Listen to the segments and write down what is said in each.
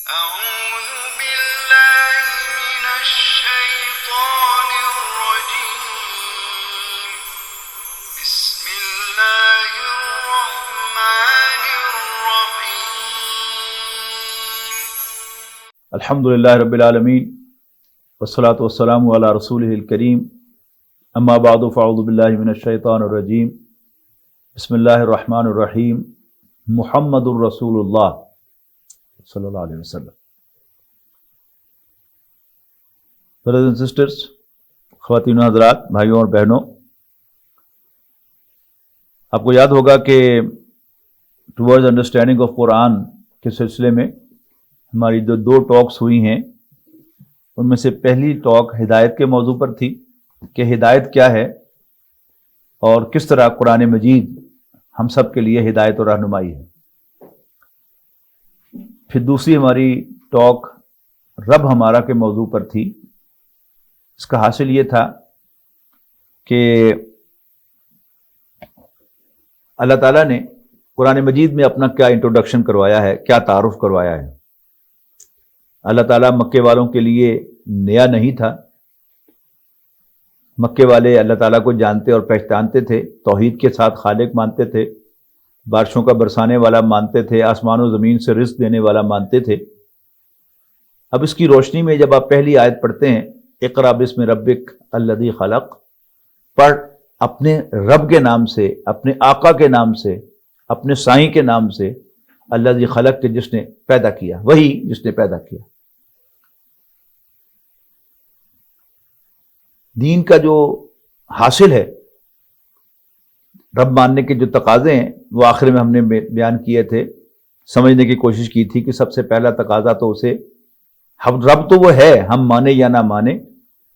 أعوذ بالله من الشيطان الرجيم بسم الله الرحمن الرحيم الحمد للہ رب العالمین والصلاة والسلام علی رسولہ الکریم اما بعد فاعوذ باللہ من الشیطان الرجیم بسم اللہ الرحمن الرحیم محمد الرسول اللہ صلی اللہ علیہ وسلم۔ برادرز اینڈ سسٹرز، خواتین و حضرات، بھائیوں اور بہنوں، آپ کو یاد ہوگا کہ ٹورڈز انڈرسٹینڈنگ آف قرآن کے سلسلے میں ہماری جو دو ٹاکس ہوئی ہیں، ان میں سے پہلی ٹاک ہدایت کے موضوع پر تھی کہ ہدایت کیا ہے اور کس طرح قرآن مجید ہم سب کے لیے ہدایت اور رہنمائی ہے۔ پھر دوسری ہماری ٹاک رب ہمارا کے موضوع پر تھی۔ اس کا حاصل یہ تھا کہ اللہ تعالیٰ نے قرآن مجید میں اپنا کیا انٹروڈکشن کروایا ہے، کیا تعارف کروایا ہے۔ اللہ تعالیٰ مکے والوں کے لیے نیا نہیں تھا۔ مکے والے اللہ تعالیٰ کو جانتے اور پہچانتے تھے، توحید کے ساتھ خالق مانتے تھے، بارشوں کا برسانے والا مانتے تھے، آسمان و زمین سے رزق دینے والا مانتے تھے۔ اب اس کی روشنی میں جب آپ پہلی آیت پڑھتے ہیں، اقرأ بسم ربک الذی خلق، پڑھ اپنے رب کے نام سے، اپنے آقا کے نام سے، اپنے سائیں کے نام سے، الذی خلق کے جس نے پیدا کیا، وہی جس نے پیدا کیا۔ دین کا جو حاصل ہے، رب ماننے کے جو تقاضے ہیں، وہ آخر میں ہم نے بیان کیے تھے، سمجھنے کی کوشش کی تھی کہ سب سے پہلا تقاضا تو اسے رب تو وہ ہے، ہم مانے یا نہ مانے،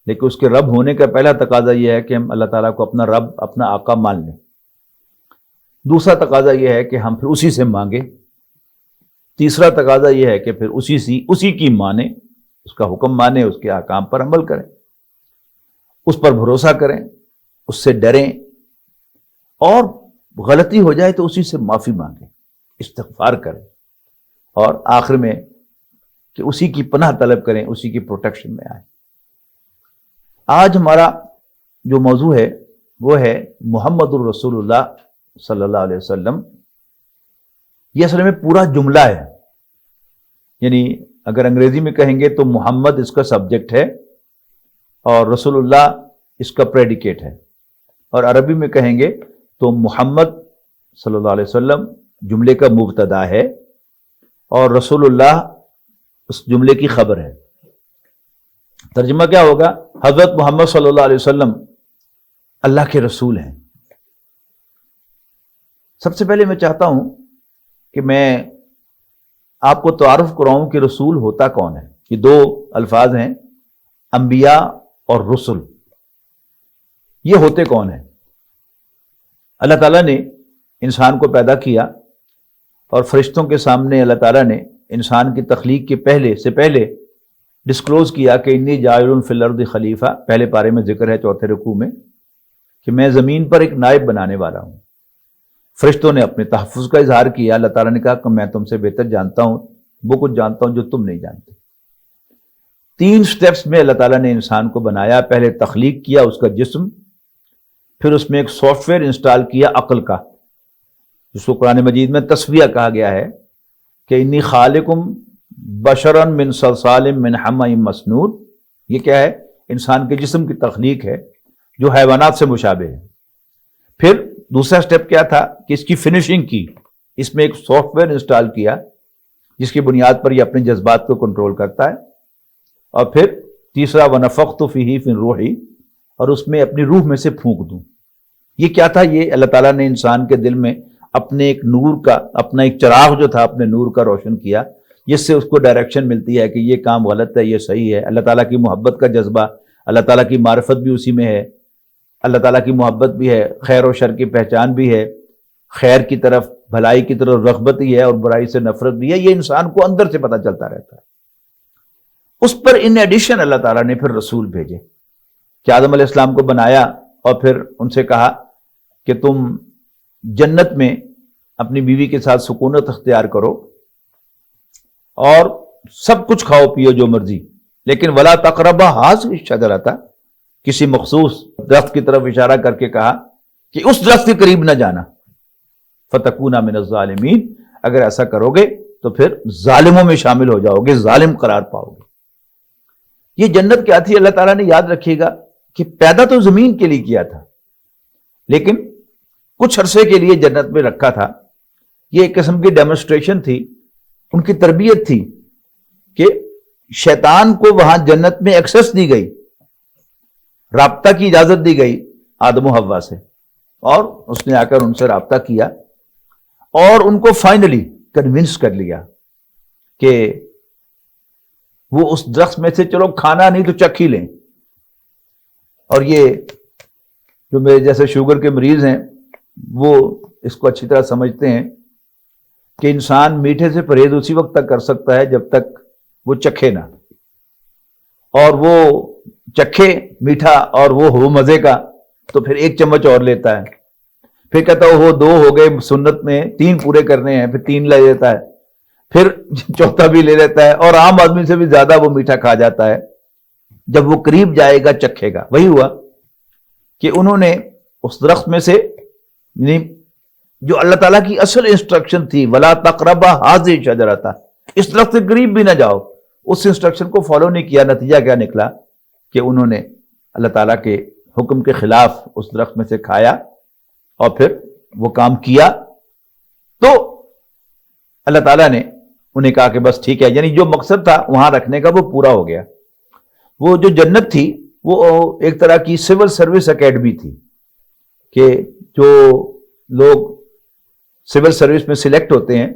لیکن اس کے رب ہونے کا پہلا تقاضا یہ ہے کہ ہم اللہ تعالیٰ کو اپنا رب، اپنا آقا مان لیں۔ دوسرا تقاضا یہ ہے کہ ہم پھر اسی سے مانگیں۔ تیسرا تقاضا یہ ہے کہ پھر اسی کی مانیں، اس کا حکم مانیں، اس کے احکام پر عمل کریں، اس پر بھروسہ کریں، اس سے ڈریں، اور غلطی ہو جائے تو اسی سے معافی مانگیں، استغفار کریں، اور آخر میں کہ اسی کی پناہ طلب کریں، اسی کی پروٹیکشن میں آئیں۔ آج ہمارا جو موضوع ہے وہ ہے محمد الرسول اللہ صلی اللہ علیہ وسلم۔ یہ اصل میں پورا جملہ ہے، یعنی اگر انگریزی میں کہیں گے تو محمد اس کا سبجیکٹ ہے اور رسول اللہ اس کا پریڈیکیٹ ہے، اور عربی میں کہیں گے تو محمد صلی اللہ علیہ وسلم جملے کا مبتدا ہے اور رسول اللہ اس جملے کی خبر ہے۔ ترجمہ کیا ہوگا؟ حضرت محمد صلی اللہ علیہ وسلم اللہ کے رسول ہیں۔ سب سے پہلے میں چاہتا ہوں کہ میں آپ کو تعارف کراؤں کہ رسول ہوتا کون ہے۔ یہ دو الفاظ ہیں، انبیاء اور رسل۔ یہ ہوتے کون ہیں؟ اللہ تعالیٰ نے انسان کو پیدا کیا اور فرشتوں کے سامنے اللہ تعالیٰ نے انسان کی تخلیق کے پہلے ڈسکلوز کیا کہ انی جاعل فی الارض خلیفہ، پہلے پارے میں ذکر ہے 4 رکوع میں، کہ میں زمین پر ایک نائب بنانے والا ہوں۔ فرشتوں نے اپنے تحفظ کا اظہار کیا، اللہ تعالیٰ نے کہا کہ میں تم سے بہتر جانتا ہوں، وہ کچھ جانتا ہوں جو تم نہیں جانتے۔ 3 سٹیپس میں اللہ تعالیٰ نے انسان کو بنایا۔ پہلے تخلیق کیا اس کا جسم، پھر اس میں ایک سافٹ ویئر انسٹال کیا عقل کا، جس کو قرآن مجید میں تسویہ کہا گیا ہے کہ انی خالقم بشرا من صلصال من حمأ مسنون۔ یہ کیا ہے؟ انسان کے جسم کی تخلیق ہے جو حیوانات سے مشابہ ہے۔ پھر دوسرا سٹیپ کیا تھا کہ اس کی فنشنگ کی، اس میں ایک سافٹ ویئر انسٹال کیا جس کی بنیاد پر یہ اپنے جذبات کو کنٹرول کرتا ہے۔ اور پھر تیسرا وَنَفَخْتُ فِيهِ مِن رُوحِي، اور اس میں اپنی روح میں سے پھونک دوں۔ یہ کیا تھا؟ یہ اللہ تعالیٰ نے انسان کے دل میں اپنے ایک نور کا، اپنا ایک چراغ جو تھا اپنے نور کا روشن کیا، جس سے اس کو ڈائریکشن ملتی ہے کہ یہ کام غلط ہے، یہ صحیح ہے۔ اللہ تعالیٰ کی محبت کا جذبہ، اللہ تعالیٰ کی معرفت بھی اسی میں ہے، اللہ تعالیٰ کی محبت بھی ہے، خیر و شر کی پہچان بھی ہے، خیر کی طرف، بھلائی کی طرف رغبت ہی ہے، اور برائی سے نفرت بھی ہے۔ یہ انسان کو اندر سے پتہ چلتا رہتا ہے۔ اس پر ان ایڈیشن اللہ تعالیٰ نے پھر رسول بھیجے کہ آدم علیہ السلام کو بنایا اور پھر ان سے کہا کہ تم جنت میں اپنی بیوی کے ساتھ سکونت اختیار کرو، اور سب کچھ کھاؤ پیو جو مرضی، لیکن ولا تقربا هذه الشجرۃ، کسی مخصوص درخت کی طرف اشارہ کر کے کہا کہ اس درخت کے قریب نہ جانا، فتکونا من الظالمین، اگر ایسا کرو گے تو پھر ظالموں میں شامل ہو جاؤ گے، ظالم قرار پاؤ گے۔ یہ جنت کیا تھی؟ اللہ تعالیٰ نے یاد رکھیے گا کہ پیدا تو زمین کے لیے کیا تھا، لیکن کچھ عرصے کے لیے جنت میں رکھا تھا۔ یہ ایک قسم کی ڈیمونسٹریشن تھی، ان کی تربیت تھی کہ شیطان کو وہاں جنت میں ایکسس دی گئی، رابطہ کی اجازت دی گئی آدم و حوا سے، اور اس نے آ کر ان سے رابطہ کیا اور ان کو فائنلی کنونس کر لیا کہ وہ اس درخت میں سے چلو کھانا نہیں تو چکھ ہی لیں۔ اور یہ جو میرے جیسے شوگر کے مریض ہیں وہ اس کو اچھی طرح سمجھتے ہیں کہ انسان میٹھے سے پرہیز اسی وقت تک کر سکتا ہے جب تک وہ چکھے نہ، اور وہ چکھے میٹھا اور وہ ہو مزے کا تو پھر ایک چمچ اور لیتا ہے، پھر کہتا ہے وہ 2 ہو گئے سنت میں 3 پورے کرنے ہیں، پھر 3 لے لیتا ہے، پھر چوتھا بھی لے لیتا ہے، اور عام آدمی سے بھی زیادہ وہ میٹھا کھا جاتا ہے۔ جب وہ قریب جائے گا چکھے گا۔ وہی ہوا کہ انہوں نے اس درخت میں سے، یعنی جو اللہ تعالیٰ کی اصل انسٹرکشن تھی وَلَا تَقْرَبَا هَٰذِهِ الشَّجَرَةَ، اس درخت کے قریب بھی نہ جاؤ، اس انسٹرکشن کو فالو نہیں کیا۔ نتیجہ کیا نکلا کہ انہوں نے اللہ تعالیٰ کے حکم کے خلاف اس درخت میں سے کھایا اور پھر وہ کام کیا، تو اللہ تعالیٰ نے انہیں کہا کہ بس ٹھیک ہے، یعنی جو مقصد تھا وہاں رکھنے کا وہ پورا ہو گیا۔ وہ جو جنت تھی وہ ایک طرح کی سول سروس اکیڈمی تھی کہ جو لوگ سول سروس میں سلیکٹ ہوتے ہیں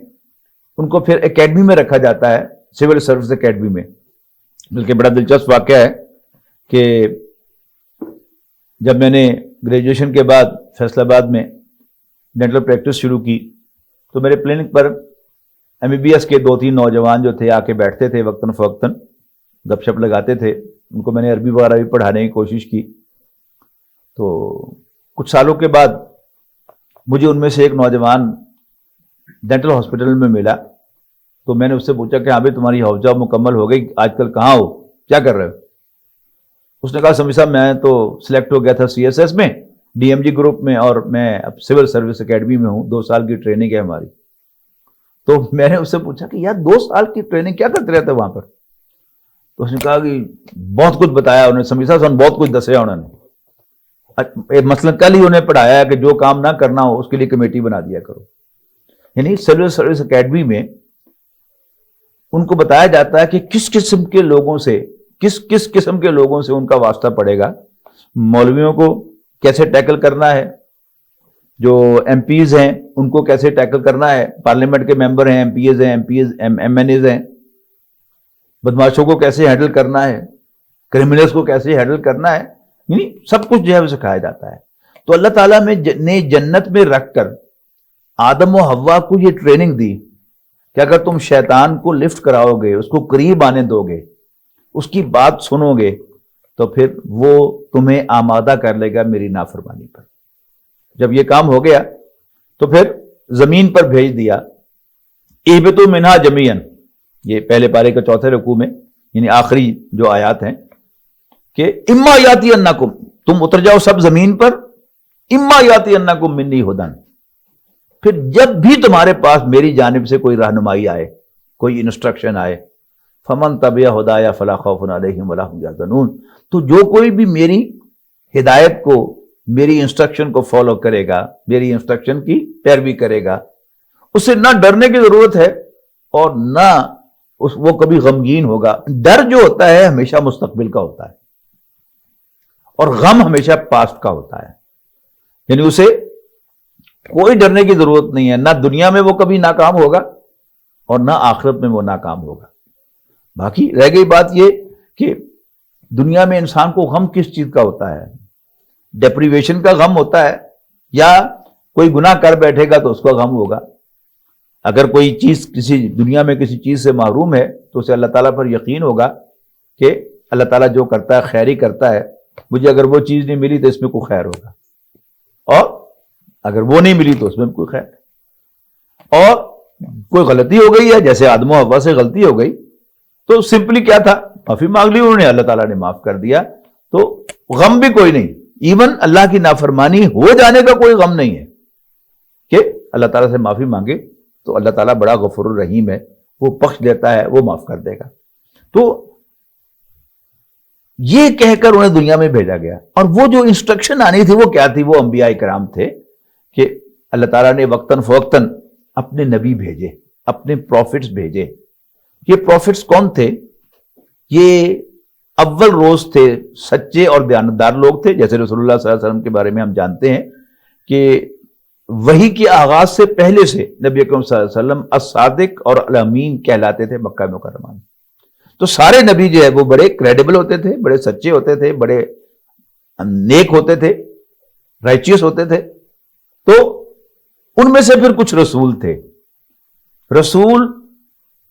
ان کو پھر اکیڈمی میں رکھا جاتا ہے، سول سروس اکیڈمی میں۔ بلکہ بڑا دلچسپ واقعہ ہے کہ جب میں نے گریجویشن کے بعد فیصل آباد میں ڈینٹل پریکٹس شروع کی تو میرے کلینک پر MBBS کے 2-3 نوجوان جو تھے آ کے بیٹھتے تھے، وقتاً فوقتاً گپ شپ لگاتے تھے۔ ان کو میں نے عربی وغیرہ بھی پڑھانے کی کوشش کی۔ تو کچھ سالوں کے بعد مجھے ان میں سے ایک نوجوان ڈینٹل ہاسپٹل میں ملا، تو میں نے اس سے پوچھا کہ ہاں بھائی تمہاری ہاؤس جاب مکمل ہو گئی، آج کل کہاں ہو، کیا کر رہے ہو؟ اس نے کہا سمیع صاحب میں تو سلیکٹ ہو گیا تھا CSS میں، DMG گروپ میں، اور میں اب سول سروس اکیڈمی میں ہوں، 2 سال کی ٹریننگ ہے ہماری۔ تو میں نے اس سے پوچھا کہ یار 2 سال کی ٹریننگ کیا کرتے رہتے وہاں پر؟ تو اس نے کہا کہ بہت کچھ بتایا انہوں نے، سمیع صاحب بہت کچھ دسیا انہوں نے، مثلا کل ہی انہیں پڑھایا کہ جو کام نہ کرنا ہو اس کے لیے کمیٹی بنا دیا کرو۔ یعنی سول سروس اکیڈمی میں ان کو بتایا جاتا ہے کہ کس قسم کے لوگوں سے، کس قسم کے لوگوں سے ان کا واسطہ پڑے گا، مولویوں کو کیسے ٹیکل کرنا ہے، جو MPs ہیں ان کو کیسے ٹیکل کرنا ہے، پارلیمنٹ کے ممبر ہیں، MPs ہیں، MNAs ہیں، بدماشوں کو کیسے ہینڈل کرنا ہے، کرمنلز کو کیسے ہینڈل کرنا ہے، یعنی سب کچھ جو ہے وہ سکھایا جاتا ہے۔ تو اللہ تعالیٰ نے جنت میں رکھ کر آدم و حوا کو یہ ٹریننگ دی کہ اگر تم شیطان کو لفٹ کراؤ گے، اس کو قریب آنے دو گے، اس کی بات سنو گے، تو پھر وہ تمہیں آمادہ کر لے گا میری نافرمانی پر۔ جب یہ کام ہو گیا تو پھر زمین پر بھیج دیا، اہبطوا منہا جمیعا، یہ پہلے پارے کا 4تھے رکوع میں، یعنی آخری جو آیات ہیں کہ اما یاتینکم، تم اتر جاؤ سب زمین پر، اما یاتینکم منی ھدی، پھر جب بھی تمہارے پاس میری جانب سے کوئی رہنمائی آئے، کوئی انسٹرکشن آئے، فمن تبع ھدایا فلا خوف علیہم ولا ھم یحزنون، تو جو کوئی بھی میری ہدایت کو، میری انسٹرکشن کو فالو کرے گا، میری انسٹرکشن کی پیروی کرے گا، اسے نہ ڈرنے کی ضرورت ہے اور نہ وہ کبھی غمگین ہوگا۔ ڈر جو ہوتا ہے ہمیشہ مستقبل کا ہوتا ہے اور غم ہمیشہ پاسٹ کا ہوتا ہے، یعنی اسے کوئی ڈرنے کی ضرورت نہیں ہے، نہ دنیا میں وہ کبھی ناکام ہوگا اور نہ آخرت میں وہ ناکام ہوگا۔ باقی رہ گئی بات یہ کہ دنیا میں انسان کو غم کس چیز کا ہوتا ہے؟ ڈیپریویشن کا غم ہوتا ہے، یا کوئی گناہ کر بیٹھے گا تو اس کا غم ہوگا۔ اگر کوئی چیز دنیا میں کسی چیز سے محروم ہے تو اسے اللہ تعالیٰ پر یقین ہوگا کہ اللہ تعالیٰ جو کرتا ہے خیر ہی کرتا ہے، مجھے اگر وہ چیز نہیں ملی تو اس میں کوئی خیر ہوگا، اور اگر وہ نہیں ملی تو اس میں کوئی خیر، اور کوئی غلطی ہو گئی ہے جیسے آدم و حوا سے غلطی ہو گئی تو سمپلی کیا تھا، معافی مانگ لی انہوں نے، اللہ تعالیٰ نے معاف کر دیا، تو غم بھی کوئی نہیں، ایون اللہ کی نافرمانی ہو جانے کا کوئی غم نہیں ہے کہ اللہ تعالیٰ سے معافی مانگے تو اللہ تعالیٰ بڑا غفور الرحیم ہے، وہ بخش دیتا ہے، وہ معاف کر دے گا۔ تو یہ کہہ کر انہیں دنیا میں بھیجا گیا، اور وہ جو انسٹرکشن آنی تھی وہ کیا تھی؟ وہ انبیاء کرام تھے کہ اللہ تعالیٰ نے وقتاً فوقتاً اپنے نبی بھیجے، اپنے پروفٹس بھیجے۔ یہ پروفٹس کون تھے؟ یہ اول روز تھے، سچے اور دیانتدار لوگ تھے، جیسے رسول اللہ صلی اللہ علیہ وسلم کے بارے میں ہم جانتے ہیں کہ وحی کے آغاز سے پہلے سے نبی اکرم صلی اللہ علیہ وسلم الصادق اور الامین کہلاتے تھے مکہ مکرمہ میں۔ تو سارے نبی جو ہے وہ بڑے کریڈیبل ہوتے تھے، بڑے سچے ہوتے تھے، بڑے نیک ہوتے تھے، رائچیس ہوتے تھے۔ تو ان میں سے پھر کچھ رسول تھے۔ رسول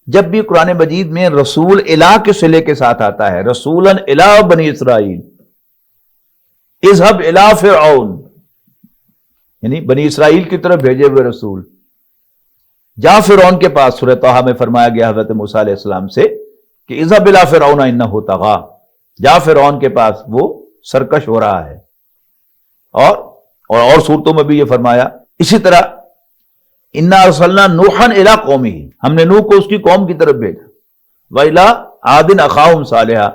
جب بھی قرآن مجید میں رسول الہ کے صلے کے ساتھ آتا ہے، رسولاً الہ بنی اسرائیل، اذهب الى فرعون، یعنی بنی اسرائیل کی طرف بھیجے ہوئے رسول، جا فرعون کے پاس، سورہ طٰہٰ میں فرمایا گیا حضرت موسیٰ علیہ السلام سے کہ اذهب الى فرعون انه طغى، جا فرعون کے پاس، وہ سرکش ہو رہا ہے۔ اور صورتوں میں بھی یہ فرمایا۔ اسی طرح انا ارسلنا نوحا الى قومه، ہم نے نوح کو اس کی قوم کی طرف بھیجا، وَإِلَىٰ عَادٍ أَخَاهُمْ صَالِحًا،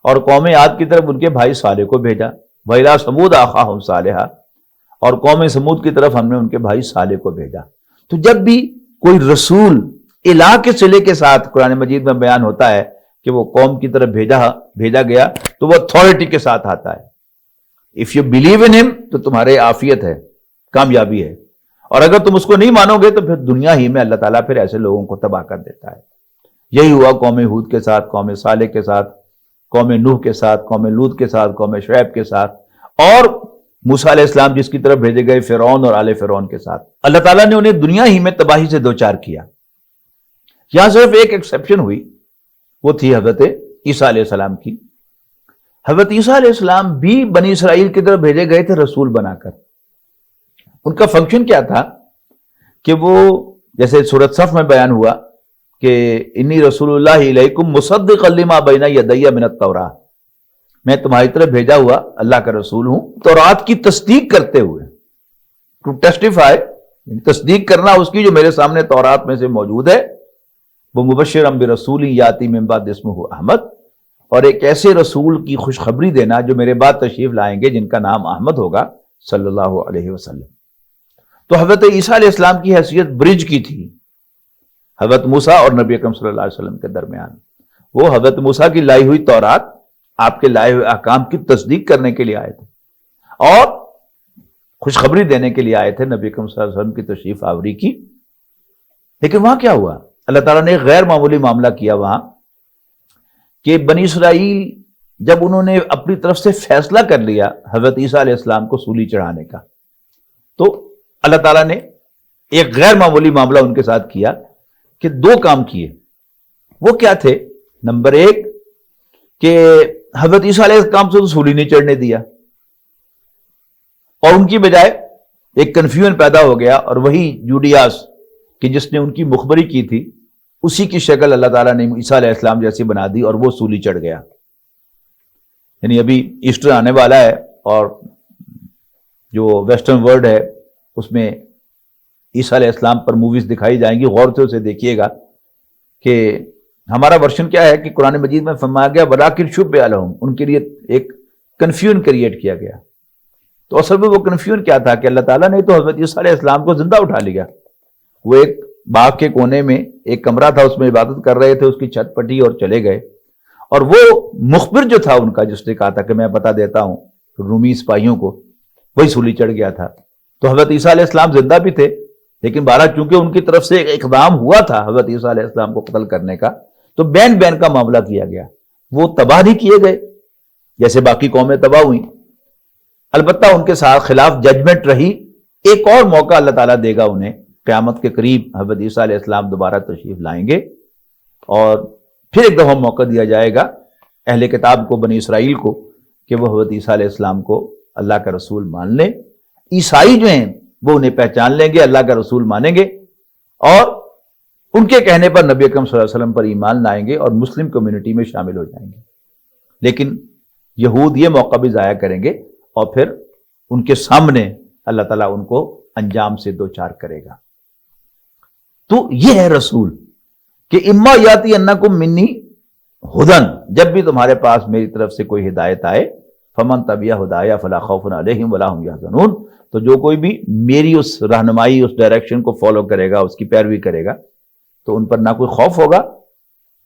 اور قوم عاد کی طرف ان کے بھائی صالح کو بھیجا، وَإِلَىٰ ثَمُودَ أَخَاهُمْ صَالِحًا، اور قوم سمود کی طرف ہم نے ان کے بھائی صالح کو بھیجا۔ تو جب بھی کوئی رسول الہ کے صلے کے ساتھ قرآن مجید میں بیان ہوتا ہے کہ وہ قوم کی طرف بھیجا گیا، تو وہ اتھارٹی کے ساتھ آتا ہے۔ اف یو بلیو ان ہم، تو تمہارے عافیت ہے، کامیابی ہے، اور اگر تم اس کو نہیں مانو گے تو پھر دنیا ہی میں اللہ تعالیٰ پھر ایسے لوگوں کو تباہ کر دیتا ہے۔ یہی ہوا قوم ہود کے ساتھ، قوم صالح کے ساتھ، قوم نوح کے ساتھ، قوم لوط کے ساتھ، قوم شعیب کے ساتھ، اور موسیٰ علیہ السلام جس کی طرف بھیجے گئے فرعون اور آل فرعون کے ساتھ۔ اللہ تعالیٰ نے انہیں دنیا ہی میں تباہی سے دوچار کیا۔ یہاں صرف ایک ایکسیپشن ہوئی، وہ تھی حضرت عیسیٰ علیہ السلام کی۔ حضرت عیسیٰ علیہ السلام بھی بنی اسرائیل کی طرف بھیجے گئے تھے رسول بنا کر۔ ان کا فنکشن کیا تھا کہ وہ، جیسے سورۃ صف میں بیان ہوا کہ انی رسول اللہ الیکم مصدقا لما بین یدی من التوراۃ، میں تمہاری طرف بھیجا ہوا اللہ کا رسول ہوں تورات کی تصدیق کرتے ہوئے، ٹو ٹیسٹیفائی، تصدیق کرنا اس کی جو میرے سامنے تورات میں سے موجود ہے، وہ مبشرا برسول یاتی من بعد اسمہ احمد، اور ایک ایسے رسول کی خوشخبری دینا جو میرے بعد تشریف لائیں گے جن کا نام احمد ہوگا صلی اللہ علیہ وسلم۔ تو حضرت عیسیٰ علیہ السلام کی حیثیت برج کی تھی حضرت موسیٰ اور نبی اکرم صلی اللہ علیہ وسلم کے درمیان۔ وہ حضرت موسیٰ کی لائی ہوئی تورات، آپ کے لائے ہوئے احکام کی تصدیق کرنے کے لیے آئے تھے اور خوشخبری دینے کے لیے آئے تھے نبی اکرم صلی اللہ علیہ وسلم کی تشریف آوری کی۔ لیکن وہاں کیا ہوا؟ اللہ تعالیٰ نے ایک غیر معمولی معاملہ کیا وہاں کہ بنی اسرائیل جب انہوں نے اپنی طرف سے فیصلہ کر لیا حضرت عیسیٰ علیہ السلام کو سولی چڑھانے کا، تو اللہ تعالیٰ نے ایک غیر معمولی معاملہ ان کے ساتھ کیا کہ دو کام کیے۔ وہ کیا تھے؟ نمبر ایک کہ حضرت عیسیٰ علیہ السلام سے تو سولی نہیں چڑھنے دیا، اور ان کی بجائے ایک کنفیوژن پیدا ہو گیا، اور وہی جوڈیاس کہ جس نے ان کی مخبری کی تھی، اسی کی شکل اللہ تعالیٰ نے عیسیٰ علیہ السلام جیسی بنا دی اور وہ سولی چڑھ گیا۔ یعنی ابھی ایسٹر آنے والا ہے، اور جو ویسٹرن ورلڈ ہے اس میں عیسیٰ علیہ السلام پر موویز دکھائی جائیں گی، غور سے اسے دیکھیے گا کہ ہمارا ورشن کیا ہے کہ قرآن مجید میں فرمایا گیا وَلَٰكِنْ شُبِّهَ لَهُمْ، ان کے لیے ایک کنفیوژن کریٹ کیا گیا۔ تو اصل میں وہ کنفیوژن کیا تھا کہ اللہ تعالیٰ نے تو حضرت عیسیٰ علیہ السلام کو زندہ اٹھا لیا، وہ ایک باغ کے کونے میں ایک کمرہ تھا، اس میں عبادت کر رہے تھے، اس کی چھت پٹی اور چلے گئے، اور وہ مخبر جو تھا ان کا، جس نے کہا تھا کہ میں بتا دیتا ہوں رومی سپاہیوں کو، وہی سولی چڑھ گیا تھا۔ تو حضرت عیسیٰ علیہ السلام زندہ بھی تھے، لیکن بہرحال چونکہ ان کی طرف سے ایک اقدام ہوا تھا حضرت عیسیٰ علیہ السلام کو قتل کرنے کا، تو بین بین کا معاملہ کیا گیا۔ وہ تباہ نہیں کیے گئے جیسے باقی قومیں تباہ ہوئیں، البتہ ان کے ساتھ خلاف ججمنٹ رہی۔ ایک اور موقع اللہ تعالیٰ دے گا انہیں، قیامت کے قریب حضرت عیسیٰ علیہ السلام دوبارہ تشریف لائیں گے، اور پھر ایک دفعہ موقع دیا جائے گا اہل کتاب کو، بنی اسرائیل کو، کہ وہ حضرت عیسیٰ علیہ السلام کو اللہ کا رسول مان لیں۔ عیسائی جو ہیں وہ انہیں پہچان لیں گے، اللہ کا رسول مانیں گے، اور ان کے کہنے پر نبی اکرم صلی اللہ علیہ وسلم پر ایمان لائیں گے اور مسلم کمیونٹی میں شامل ہو جائیں گے. لیکن یہود یہ موقع بھی ضائع کریں گے اور پھر ان کے سامنے اللہ تعالیٰ ان کو انجام سے دو چار کرے گا. تو یہ ہے رسول کہ اما یاتی انکم منی ہدن، جب بھی تمہارے پاس میری طرف سے کوئی ہدایت آئے، فمن تبع ہدایا فلا خوف علیہم ولا هم یحزنون، تو جو کوئی بھی میری اس رہنمائی، اس ڈائریکشن کو فالو کرے گا، اس کی پیروی کرے گا، تو ان پر نہ کوئی خوف ہوگا.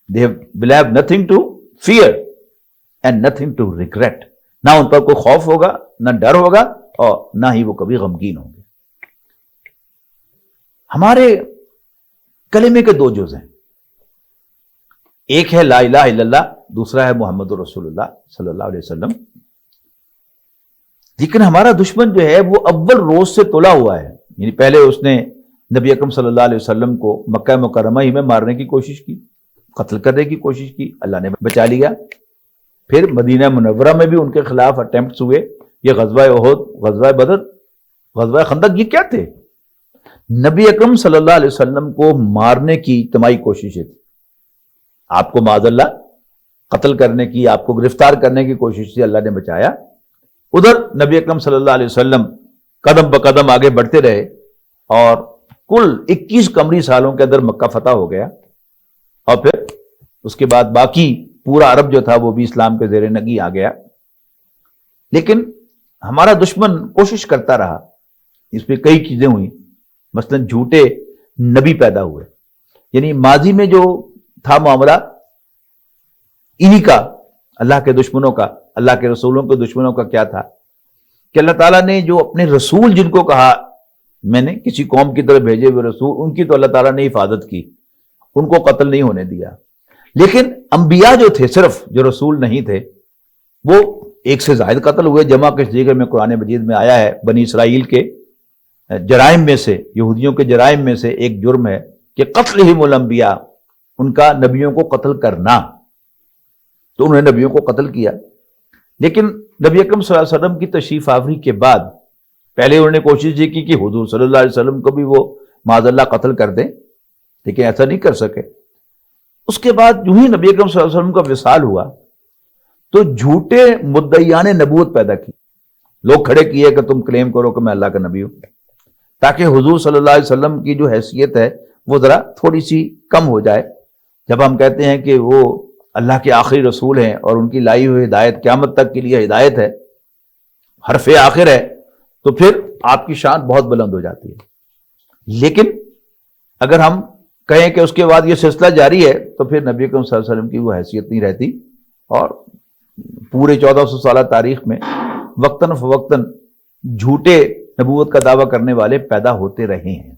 they will have nothing to fear and nothing to regret. نہ ان پر کوئی خوف ہوگا، نہ ڈر ہوگا، اور نہ ہی وہ کبھی غمگین ہوں گے. ہمارے کلمے کے دو جز ہیں، ایک ہے لا الہ الا اللہ، دوسرا ہے محمد رسول اللہ صلی اللہ علیہ وسلم. لیکن ہمارا دشمن جو ہے وہ اول روز سے تلا ہوا ہے. یعنی پہلے اس نے نبی اکرم صلی اللہ علیہ وسلم کو مکہ مکرمہ ہی میں مارنے کی کوشش کی، قتل کرنے کی کوشش کی، اللہ نے بچا لیا. پھر مدینہ منورہ میں بھی ان کے خلاف اٹیمپٹس ہوئے. یہ غزوہ احد، غزوہ بدر، غزوہ خندق، یہ کیا تھے؟ نبی اکرم صلی اللہ علیہ وسلم کو مارنے کی اجتماعی کوششیں تھی. آپ کو معاذ اللہ قتل کرنے کی، آپ کو گرفتار کرنے کی کوشش سے اللہ نے بچایا. ادھر نبی اکرم صلی اللہ علیہ وسلم قدم بقدم آگے بڑھتے رہے اور کل 21 قمری سالوں کے اندر مکہ فتح ہو گیا. اور پھر اس کے بعد باقی پورا عرب جو تھا وہ بھی اسلام کے زیر نگی آ گیا. لیکن ہمارا دشمن کوشش کرتا رہا. اس پہ کئی چیزیں ہوئیں، مثلا جھوٹے نبی پیدا ہوئے. یعنی ماضی میں جو تھا معاملہ انہی کا، اللہ کے دشمنوں کا، اللہ کے رسولوں کے دشمنوں کا کیا تھا کہ اللہ تعالیٰ نے جو اپنے رسول جن کو کہا میں نے کسی قوم کی طرف بھیجے ہوئے رسول، ان کی تو اللہ تعالیٰ نے حفاظت کی، ان کو قتل نہیں ہونے دیا. لیکن انبیاء جو تھے، صرف جو رسول نہیں تھے، وہ ایک سے زائد قتل ہوئے. جمع کے دیگر میں قرآن مجید میں آیا ہے بنی اسرائیل کے جرائم میں سے، یہودیوں کے جرائم میں سے ایک جرم ہے کہ قتلہم الانبیاء، ان کا نبیوں کو قتل کرنا. تو انہوں نے نبیوں کو قتل کیا. لیکن نبی اکرم صلی اللہ علیہ وسلم کی تشریف آوری کے بعد پہلے انہوں نے کوشش یہ کی کہ حضور صلی اللہ علیہ وسلم کو بھی وہ معاذ اللہ قتل کر دیں، لیکن ایسا نہیں کر سکے. اس کے بعد جو ہی نبی اکرم صلی اللہ علیہ وسلم کا وصال ہوا تو جھوٹے مدعیان نبوت پیدا کی. لوگ کھڑے کیے کہ تم کلیم کرو کہ میں اللہ کا نبی ہوں، تاکہ حضور صلی اللہ علیہ وسلم کی جو حیثیت ہے وہ ذرا تھوڑی سی کم ہو جائے. جب ہم کہتے ہیں کہ وہ اللہ کے آخری رسول ہیں اور ان کی لائی ہوئی ہدایت قیامت تک کے لیے ہدایت ہے، حرف آخر ہے، تو پھر آپ کی شان بہت بلند ہو جاتی ہے. لیکن اگر ہم کہیں کہ اس کے بعد یہ سلسلہ جاری ہے تو پھر نبی اکرم صلی اللہ علیہ وسلم کی وہ حیثیت نہیں رہتی. اور پورے 1400 سالہ تاریخ میں وقتاً فوقتاً جھوٹے نبوت کا دعویٰ کرنے والے پیدا ہوتے رہے ہیں.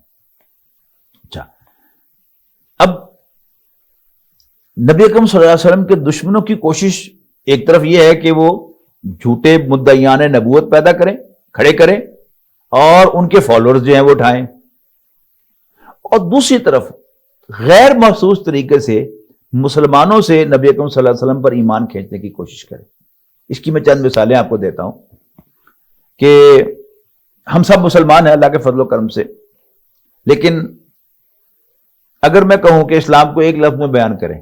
اچھا، اب نبی اکرم صلی اللہ علیہ وسلم کے دشمنوں کی کوشش ایک طرف یہ ہے کہ وہ جھوٹے مدعیان نبوت پیدا کریں، کھڑے کریں، اور ان کے فالوورز جو ہیں وہ اٹھائیں، اور دوسری طرف غیر محسوس طریقے سے مسلمانوں سے نبی اکرم صلی اللہ علیہ وسلم پر ایمان کھینچنے کی کوشش کریں. اس کی میں چند مثالیں آپ کو دیتا ہوں کہ ہم سب مسلمان ہیں اللہ کے فضل و کرم سے، لیکن اگر میں کہوں کہ اسلام کو ایک لفظ میں بیان کریں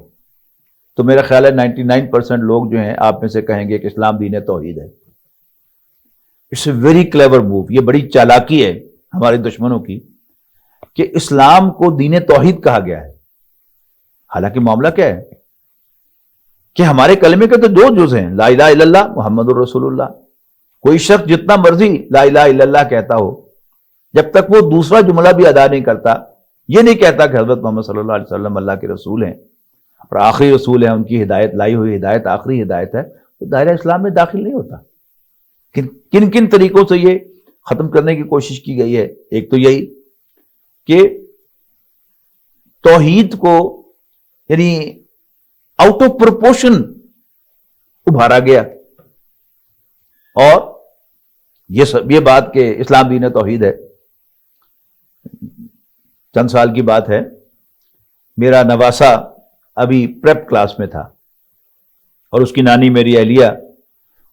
تو میرا خیال ہے 99% لوگ جو ہیں آپ میں سے کہیں گے کہ اسلام دین توحید ہے. It's a very clever move. یہ بڑی چالاکی ہے ہمارے دشمنوں کی کہ اسلام کو دین توحید کہا گیا ہے. حالانکہ معاملہ کیا ہے کہ ہمارے کلمے کے تو دو جز ہیں، لا الہ الا اللہ محمد الرسول اللہ. کوئی شخص جتنا مرضی لا الہ الا اللہ کہتا ہو، جب تک وہ دوسرا جملہ بھی ادا نہیں کرتا، یہ نہیں کہتا کہ حضرت محمد صلی اللہ علیہ وسلم اللہ کے رسول ہیں اور آخری رسول ہیں، ان کی ہدایت، لائی ہوئی ہدایت آخری ہدایت ہے، تو دائرہ اسلام میں داخل نہیں ہوتا. کن کن طریقوں سے یہ ختم کرنے کی کوشش کی گئی ہے؟ ایک تو یہی کہ توحید کو یعنی آؤٹ آف پروپورشن ابھارا گیا، اور یہ بات کہ اسلام دین توحید ہے. چند سال کی بات ہے، میرا نواسا ابھی پریپ کلاس میں تھا اور اس کی نانی میری اہلیہ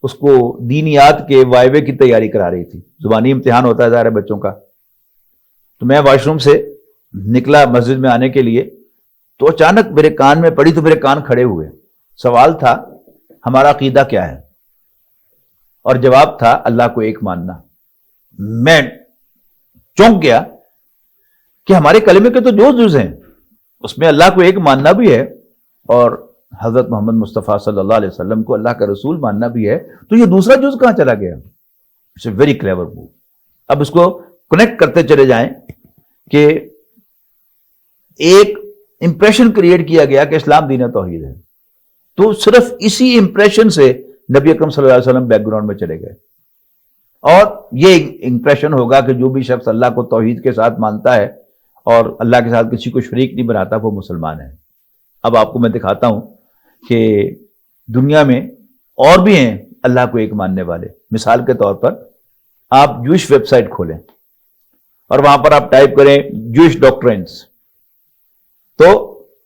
اس کو دینیات کے وائوے کی تیاری کرا رہی تھی. زبانی امتحان ہوتا ہے ظاہر ہے بچوں کا. تو میں واش روم سے نکلا مسجد میں آنے کے لیے تو اچانک میرے کان میں پڑی تو میرے کان کھڑے ہوئے. سوال تھا ہمارا عقیدہ کیا ہے, اور جواب تھا اللہ کو ایک ماننا. میں چونک گیا کہ ہمارے کلمے کے تو جز ہیں, اس میں اللہ کو ایک ماننا بھی ہے اور حضرت محمد مصطفیٰ صلی اللہ علیہ وسلم کو اللہ کا رسول ماننا بھی ہے, تو یہ دوسرا جز کہاں چلا گیا؟ It's a very clever move. اب اس کو کنیکٹ کرتے چلے جائیں کہ ایک امپریشن کریٹ کیا گیا کہ اسلام دین توحید ہے, تو صرف اسی امپریشن سے نبی اکرم صلی اللہ علیہ وسلم بیک گراؤنڈ میں چلے گئے. اور یہ امپریشن ہوگا کہ جو بھی شخص اللہ کو توحید کے ساتھ مانتا ہے اور اللہ کے ساتھ کسی کو شریک نہیں بناتا وہ مسلمان ہے. اب آپ کو میں دکھاتا ہوں کہ دنیا میں اور بھی ہیں اللہ کو ایک ماننے والے. مثال کے طور پر آپ جوئش ویب سائٹ کھولیں اور وہاں پر آپ ٹائپ کریں جوئش ڈاکٹرینس, تو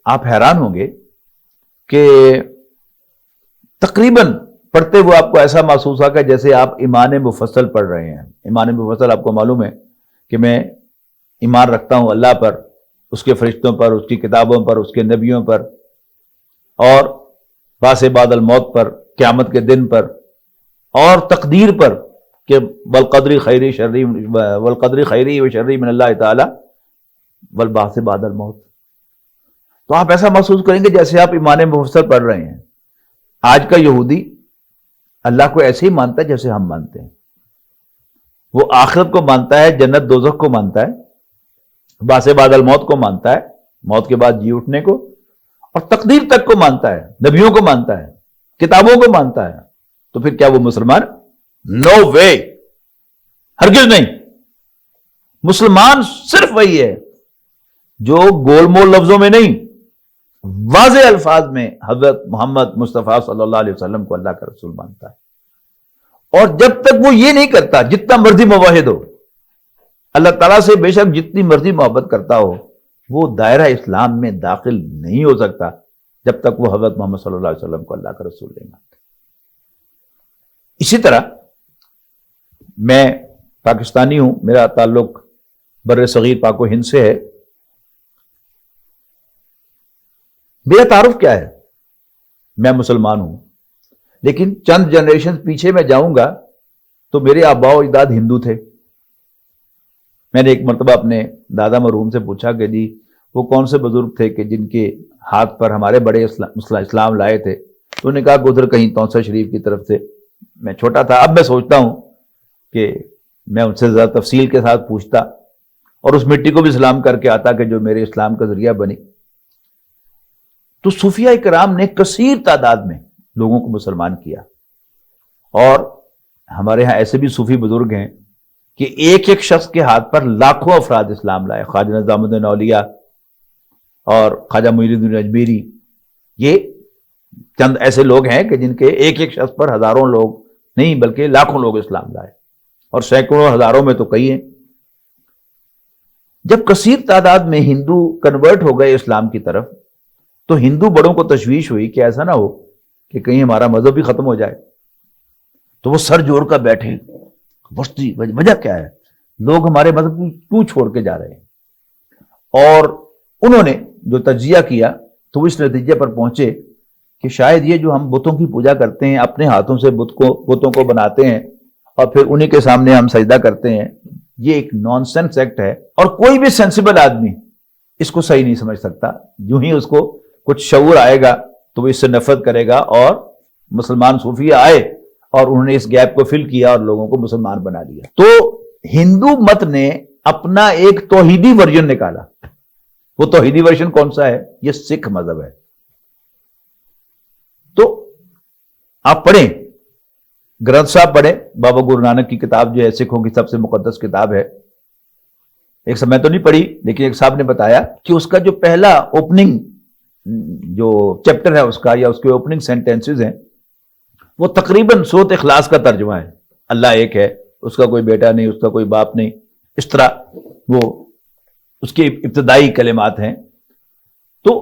آپ حیران ہوں گے کہ تقریباً پڑھتے ہوئے آپ کو ایسا محسوس ہوگا جیسے آپ ایمان مفصل پڑھ رہے ہیں. ایمان مفصل آپ کو معلوم ہے کہ میں ایمان رکھتا ہوں اللہ پر, اس کے فرشتوں پر, اس کی کتابوں پر, اس کے نبیوں پر, اور باس بعد الموت پر, قیامت کے دن پر, اور تقدیر پر کہ والقدر خیری و شری من اللہ تعالی والبعث بعد الموت. تو آپ ایسا محسوس کریں گے جیسے آپ ایمان مفصل پڑھ رہے ہیں. آج کا یہودی اللہ کو ایسے ہی مانتا ہے جیسے ہم مانتے ہیں. وہ آخرت کو مانتا ہے, جنت دوزخ کو مانتا ہے, باس بعد الموت کو مانتا ہے, موت کے بعد جی اٹھنے کو, اور تقدیر تک کو مانتا ہے, نبیوں کو مانتا ہے, کتابوں کو مانتا ہے. تو پھر کیا وہ مسلمان؟ نو وے, ہرگز نہیں. مسلمان صرف وہی ہے جو گول مول لفظوں میں نہیں, واضح الفاظ میں حضرت محمد مصطفیٰ صلی اللہ علیہ وسلم کو اللہ کا رسول مانتا ہے. اور جب تک وہ یہ نہیں کرتا, جتنا مرضی موحد ہو, اللہ تعالیٰ سے بے شک جتنی مرضی محبت کرتا ہو, وہ دائرہ اسلام میں داخل نہیں ہو سکتا جب تک وہ حضرت محمد صلی اللہ علیہ وسلم کو اللہ کا رسول نہیں مانتا. اسی طرح میں پاکستانی ہوں, میرا تعلق بر صغیر پاک و ہند سے ہے. میرا تعارف کیا ہے؟ میں مسلمان ہوں, لیکن چند جنریشن پیچھے میں جاؤں گا تو میرے آباء و اجداد ہندو تھے. میں نے ایک مرتبہ اپنے دادا مرحوم سے پوچھا کہ جی وہ کون سے بزرگ تھے کہ جن کے ہاتھ پر ہمارے بڑے اسلام لائے تھے؟ تو انہوں نے کہا کہ ادھر کہیں تونسا شریف کی طرف سے. میں چھوٹا تھا, اب میں سوچتا ہوں کہ میں ان سے زیادہ تفصیل کے ساتھ پوچھتا اور اس مٹی کو بھی سلام کر کے آتا کہ جو میرے اسلام کا ذریعہ بنی. تو صوفیاء کرام نے کثیر تعداد میں لوگوں کو مسلمان کیا, اور ہمارے ہاں ایسے بھی صوفی بزرگ ہیں کہ ایک ایک شخص کے ہاتھ پر لاکھوں افراد اسلام لائے. خواجہ نظام الدین اولیاء اور خواجہ معین الدین اجمیری, یہ چند ایسے لوگ ہیں کہ جن کے ایک ایک شخص پر ہزاروں لوگ نہیں بلکہ لاکھوں لوگ اسلام لائے, اور سینکڑوں ہزاروں میں تو کئی ہیں. جب کثیر تعداد میں ہندو کنورٹ ہو گئے اسلام کی طرف, تو ہندو بڑوں کو تشویش ہوئی کہ ایسا نہ ہو کہ کہیں ہمارا مذہب بھی ختم ہو جائے. تو وہ سر جوڑ کر بیٹھے, وجہ کیا ہے, لوگ ہمارے مذہب کو کیوں چھوڑ کے جا رہے ہیں؟ اور انہوں نے جو تجزیہ کیا تو وہ اس نتیجے پر پہنچے کہ شاید یہ جو ہم بتوں کی پوجا کرتے ہیں, اپنے ہاتھوں سے بتوں کو بناتے ہیں اور پھر انہی کے سامنے ہم سجدہ کرتے ہیں, یہ ایک نان سینس ایکٹ ہے, اور کوئی بھی سینسیبل آدمی اس کو صحیح نہیں سمجھ سکتا. جو ہی اس کو کچھ شعور آئے گا تو وہ اس سے نفرت کرے گا. اور مسلمان صوفیہ آئے اور انہوں نے اس گیپ کو فل کیا اور لوگوں کو مسلمان بنا دیا. تو ہندو مت نے اپنا ایک توحیدی ورژن نکالا. وہ توحیدی ورژن کون سا ہے؟ یہ سکھ مذہب ہے. تو آپ پڑھیں, گرنتھ صاحب پڑھیں, بابا گرو نانک کی کتاب جو ہے سکھوں کی سب سے مقدس کتاب ہے. ایک سمے تو نہیں پڑھی, لیکن ایک صاحب نے بتایا کہ اس کا جو پہلا اوپننگ جو چیپٹر ہے اس کا, یا اس کے اوپننگ سینٹینسز ہیں, وہ تقریباً سورۃ اخلاص کا ترجمہ ہے. اللہ ایک ہے, اس کا کوئی بیٹا نہیں, اس کا کوئی باپ نہیں, اس طرح وہ اس کے ابتدائی کلمات ہیں. تو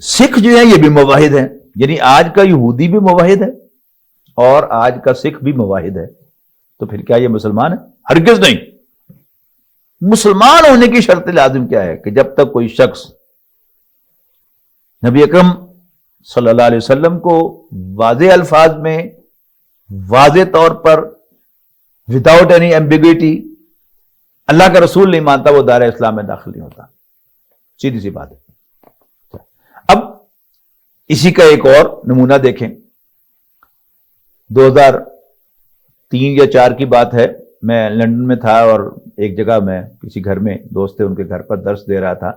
سکھ جو ہیں یہ بھی موحد ہیں, یعنی آج کا یہودی بھی موحد ہے اور آج کا سکھ بھی موحد ہے. تو پھر کیا یہ مسلمان ہے؟ ہرگز نہیں. مسلمان ہونے کی شرط لازم کیا ہے کہ جب تک کوئی شخص نبی اکرم صلی اللہ علیہ وسلم کو واضح الفاظ میں واضح طور پر وداؤٹ اینی ایمبیگوٹی اللہ کا رسول نہیں مانتا وہ دائرہ اسلام میں داخل نہیں ہوتا. سیدھی سی بات ہے. اب اسی کا ایک اور نمونہ دیکھیں. 2003 یا 2004 کی بات ہے. میں لندن میں تھا اور ایک جگہ میں کسی گھر میں دوست تھے ان کے گھر پر درس دے رہا تھا.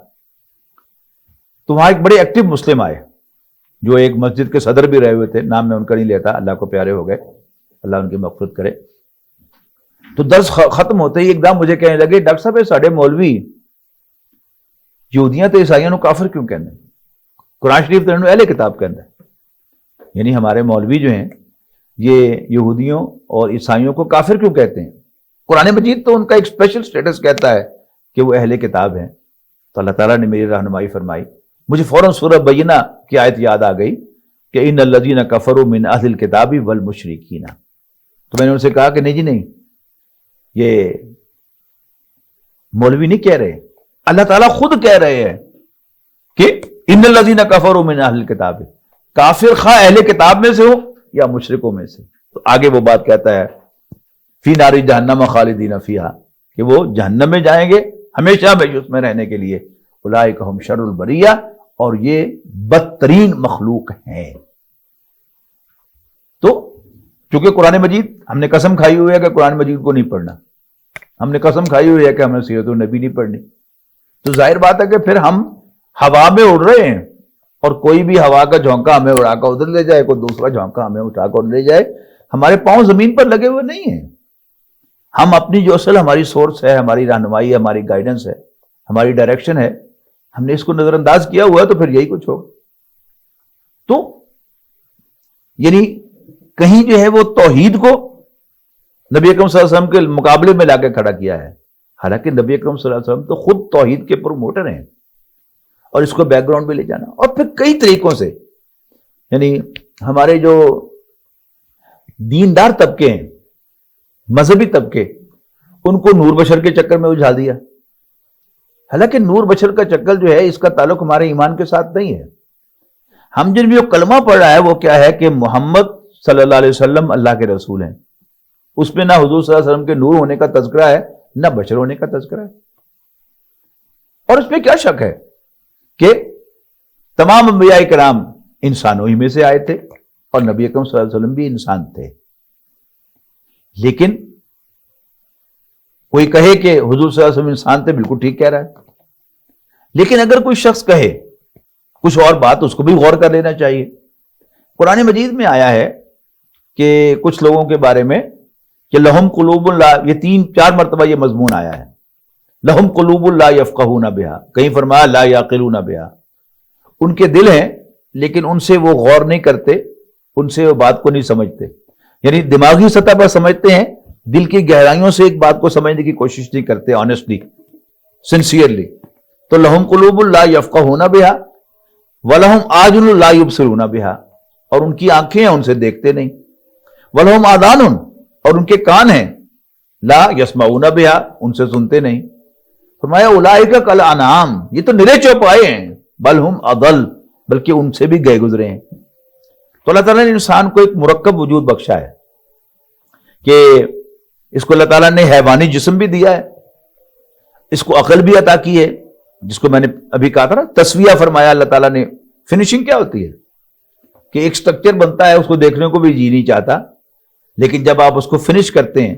تو وہاں ایک بڑے ایکٹیو مسلم آئے جو ایک مسجد کے صدر بھی رہے ہوئے تھے. نام میں ان کا نہیں لیتا, اللہ کو پیارے ہو گئے, اللہ ان کی مغفرت کرے. تو درس ختم ہوتے ہی ایک دم مجھے کہنے لگے, ڈاکٹر صاحب ساڈے مولوی یہودیاں تو عیسائیوں کافر کیوں کہنے, قرآن شریف تو اہل کتاب کہنا ہے. یعنی ہمارے مولوی جو ہیں یہ یہودیوں اور عیسائیوں کو کافر کیوں کہتے ہیں؟ قرآن مجید تو ان کا ایک اسپیشل سٹیٹس کہتا ہے کہ وہ اہل کتاب ہیں. تو اللہ تعالیٰ نے میری رہنمائی فرمائی. مجھے فوراً سورہ بینہ کی آیت یاد آ گئی کہ ان الذین کفروا من اہل الکتاب والمشرکین. تو میں نے ان سے کہا کہ نہیں جی نہیں, یہ مولوی نہیں کہہ رہے, اللہ تعالیٰ خود کہہ رہے ہیں کہ ان الذین کفروا من اہل الکتاب, کافر خواہ اہل کتاب میں سے ہو یا مشرکوں میں سے. تو آگے وہ بات کہتا ہے فی نار جہنم خالدین فیہا, کہ وہ جہنم میں جائیں گے ہمیشہ ہمیشہ اس میں رہنے کے لیے. اولئک ہم شر البریہ, اور یہ بدترین مخلوق ہیں. تو چونکہ قرآن مجید ہم نے قسم کھائی ہوئی ہے کہ قرآن مجید کو نہیں پڑھنا, ہم نے قسم کھائی ہوئی ہے کہ ہم نے سیرت النبی نہیں پڑھنی, تو ظاہر بات ہے کہ پھر ہم ہوا میں اڑ رہے ہیں اور کوئی بھی ہوا کا جھونکا ہمیں اڑا کر ادھر لے جائے, کوئی دوسرا جھونکا ہمیں اٹھا کر لے جائے. ہمارے پاؤں زمین پر لگے ہوئے نہیں ہیں. ہم اپنی جو اصل ہماری سورس ہے, ہماری رہنمائی ہے, ہماری گائیڈنس ہے, ہماری ڈائریکشن ہے, ہم نے اس کو نظر انداز کیا ہوا ہے, تو پھر یہی کچھ ہوگا. تو یعنی کہیں جو ہے وہ توحید کو نبی اکرم صلی اللہ علیہ وسلم کے مقابلے میں لا کے کھڑا کیا ہے, حالانکہ نبی اکرم صلی اللہ علیہ وسلم تو خود توحید کے پروموٹر ہیں, اور اس کو بیک گراؤنڈ میں لے جانا. اور پھر کئی طریقوں سے, یعنی ہمارے جو دیندار طبقے ہیں, مذہبی طبقے, ان کو نور بشر کے چکر میں اجھا دیا. حالانکہ نور بشر کا چکر جو ہے اس کا تعلق ہمارے ایمان کے ساتھ نہیں ہے. ہم جن بھی وہ کلمہ پڑھ رہا ہے وہ کیا ہے کہ محمد صلی اللہ علیہ وسلم اللہ کے رسول ہیں. اس میں نہ حضور صلی اللہ علیہ وسلم کے نور ہونے کا تذکرہ ہے نہ بشر ہونے کا تذکرہ ہے. اور اس میں کیا شک ہے کہ تمام انبیاء کرام انسانوں ہی میں سے آئے تھے, اور نبی اکرم صلی اللہ علیہ وسلم بھی انسان تھے. لیکن کوئی کہے کہ حضور صلی اللہ علیہ وسلم انسان تھے, بالکل ٹھیک کہہ رہا ہے. لیکن اگر کوئی شخص کہے کچھ اور بات, اس کو بھی غور کر لینا چاہیے. قرآن مجید میں آیا ہے کہ کچھ لوگوں کے بارے میں کہ لہم قلوب لا, یہ 3-4 مرتبہ یہ مضمون آیا ہے, لہم قلوب لا یفقہون بہا, کہیں فرمایا لا یعقلون بہا, ان کے دل ہیں لیکن ان سے وہ غور نہیں کرتے, ان سے وہ بات کو نہیں سمجھتے. یعنی دماغی سطح پر سمجھتے ہیں, دل کی گہرائیوں سے ایک بات کو سمجھنے کی کوشش نہیں کرتے, آنےسٹلی, سنسیئرلی. تو لہم قلوب لا یفقہون بہا ولہم اعین لا یبصرون بہا, اور ان کی آنکھیں ہیں ان سے دیکھتے نہیں. ولہم آذان, اور ان کے کان ہیں, لا یسمعون بہا, ان سے سنتے نہیں. فرمایا اولئک کالانعام, یہ تو نرے چوپائے ہیں, بل ہم اضل, بلکہ ان سے بھی گئے گزرے ہیں. تو اللہ تعالیٰ نے انسان کو ایک مرکب وجود بخشا ہے کہ اس کو اللہ تعالیٰ نے حیوانی جسم بھی دیا ہے, اس کو عقل بھی عطا کی ہے, جس کو میں نے ابھی کہا تھا نا تسویہ فرمایا اللہ تعالیٰ نے. فنیشنگ کیا ہوتی ہے کہ ایک سٹرکچر بنتا ہے, اس کو دیکھنے کو بھی جی نہیں چاہتا, لیکن جب آپ اس کو فنش کرتے ہیں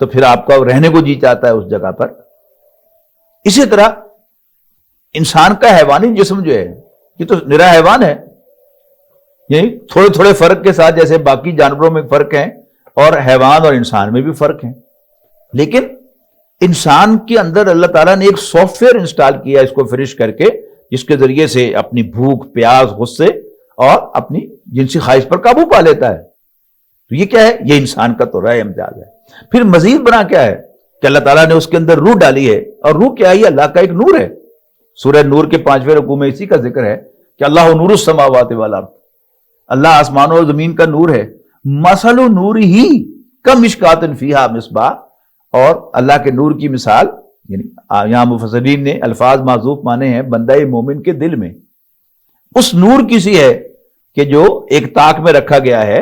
تو پھر آپ کا رہنے کو جی چاہتا ہے اس جگہ پر. اسی طرح انسان کا حیوانی جسم جو ہے یہ تو نرا حیوان ہے, یعنی تھوڑے تھوڑے فرق کے ساتھ, جیسے باقی جانوروں میں فرق ہیں اور حیوان اور انسان میں بھی فرق ہیں, لیکن انسان کے اندر اللہ تعالیٰ نے ایک سافٹ ویئر انسٹال کیا اس کو فنش کر کے, جس کے ذریعے سے اپنی بھوک, پیاس, غصے اور اپنی جنسی خواہش پر قابو پا لیتا ہے. تو یہ کیا ہے, یہ انسان کا تو رائے امتیاز ہے. پھر مزید بنا کیا ہے کہ اللہ تعالیٰ نے اس کے اندر روح ڈالی ہے, اور روح کیا ہے, اللہ کا ایک نور ہے. سورہ نور کے 5ویں رکوع میں اسی کا ذکر ہے کہ اللہ نور السماوات والارض, اللہ آسمانوں اور زمین کا نور ہے. مثل نورہ کمشکاۃ فیہا مصباح, اور اللہ کے نور کی مثال, یعنی یہاں مفسرین نے الفاظ معذوف مانے ہیں بندہ مومن کے دل میں, اس نور کی سی ہے کہ جو ایک طاق میں رکھا گیا ہے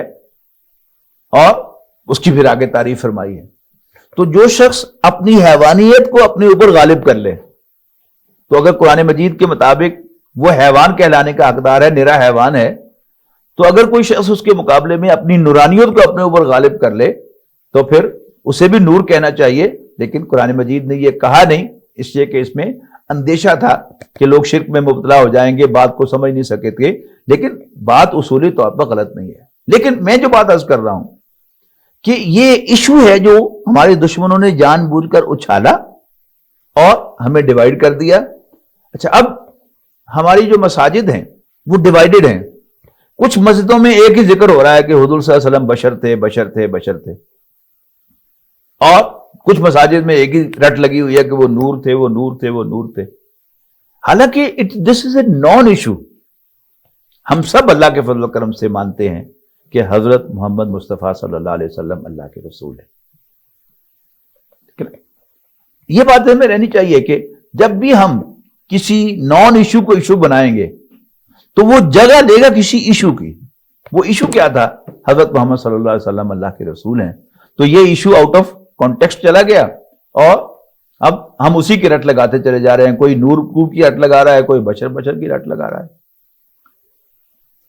اور اس کی پھر آگے تعریف فرمائی ہے. تو جو شخص اپنی حیوانیت کو اپنے اوپر غالب کر لے تو اگر قرآن مجید کے مطابق وہ حیوان کہلانے کا حقدار ہے, نرا حیوان ہے, تو اگر کوئی شخص اس کے مقابلے میں اپنی نورانیت کو اپنے اوپر غالب کر لے تو پھر اسے بھی نور کہنا چاہیے. لیکن قرآن مجید نے یہ کہا نہیں, اس لیے کہ اس میں اندیشہ تھا کہ لوگ شرک میں مبتلا ہو جائیں گے, بات کو سمجھ نہیں سکے تھے. لیکن بات اصولی طور پر غلط نہیں ہے. لیکن میں جو بات عرض کر رہا ہوں کہ یہ ایشو ہے جو ہمارے دشمنوں نے جان بوجھ کر اچھالا اور ہمیں ڈیوائیڈ کر دیا. اچھا, اب ہماری جو مساجد ہیں وہ ڈیوائیڈڈ ہیں. کچھ مسجدوں میں ایک ہی ذکر ہو رہا ہے کہ حضور صلی اللہ علیہ وسلم بشر تھے بشر تھے بشر تھے, اور کچھ مساجد میں ایک ہی رٹ لگی ہوئی ہے کہ وہ نور تھے وہ نور تھے وہ نور تھے. حالانکہ دس از اے نان ایشو. ہم سب اللہ کے فضل و کرم سے مانتے ہیں کہ حضرت محمد مصطفیٰ صلی اللہ علیہ وسلم اللہ کے رسول ہے. یہ بات ہمیں رہنی چاہیے کہ جب بھی ہم کسی نان ایشو کو ایشو بنائیں گے تو وہ جگہ لے گا کسی ایشو کی. وہ ایشو کیا تھا؟ حضرت محمد صلی اللہ علیہ وسلم اللہ کے رسول ہیں. تو یہ ایشو آؤٹ آف کانٹیکسٹ چلا گیا اور اب ہم اسی کی رٹ لگاتے چلے جا رہے ہیں. کوئی نور کی رٹ لگا رہا ہے, کوئی بشر بشر کی رٹ لگا رہا ہے.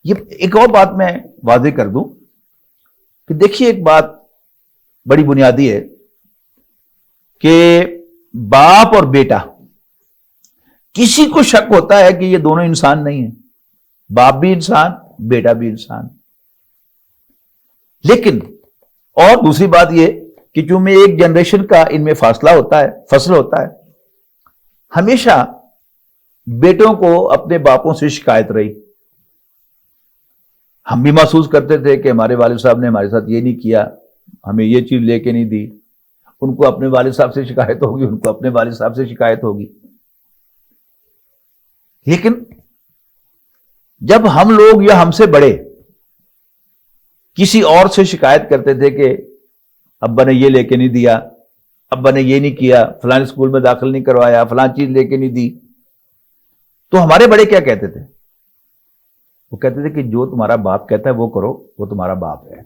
یہ ایک اور بات میں واضح کر دوں کہ دیکھیے, ایک بات بڑی بنیادی ہے کہ باپ اور بیٹا, کسی کو شک ہوتا ہے کہ یہ دونوں انسان نہیں ہیں. باپ بھی انسان, بیٹا بھی انسان. لیکن اور دوسری بات یہ کہ چونکہ ایک جنریشن کا ان میں فاصلہ ہوتا ہے, فصل ہوتا ہے, ہمیشہ بیٹوں کو اپنے باپوں سے شکایت رہی. ہم بھی محسوس کرتے تھے کہ ہمارے والد صاحب نے ہمارے ساتھ یہ نہیں کیا, ہمیں یہ چیز لے کے نہیں دی. ان کو اپنے والد صاحب سے شکایت ہوگی, ان کو اپنے والد صاحب سے شکایت ہوگی. لیکن جب ہم لوگ یا ہم سے بڑے کسی اور سے شکایت کرتے تھے کہ ابا نے یہ لے کے نہیں دیا, ابا نے یہ نہیں کیا, فلاں اسکول میں داخل نہیں کروایا, فلاں چیز لے کے نہیں دی, تو ہمارے بڑے کیا کہتے تھے؟ وہ کہتے تھے کہ جو تمہارا باپ کہتا ہے وہ کرو, وہ تمہارا باپ ہے,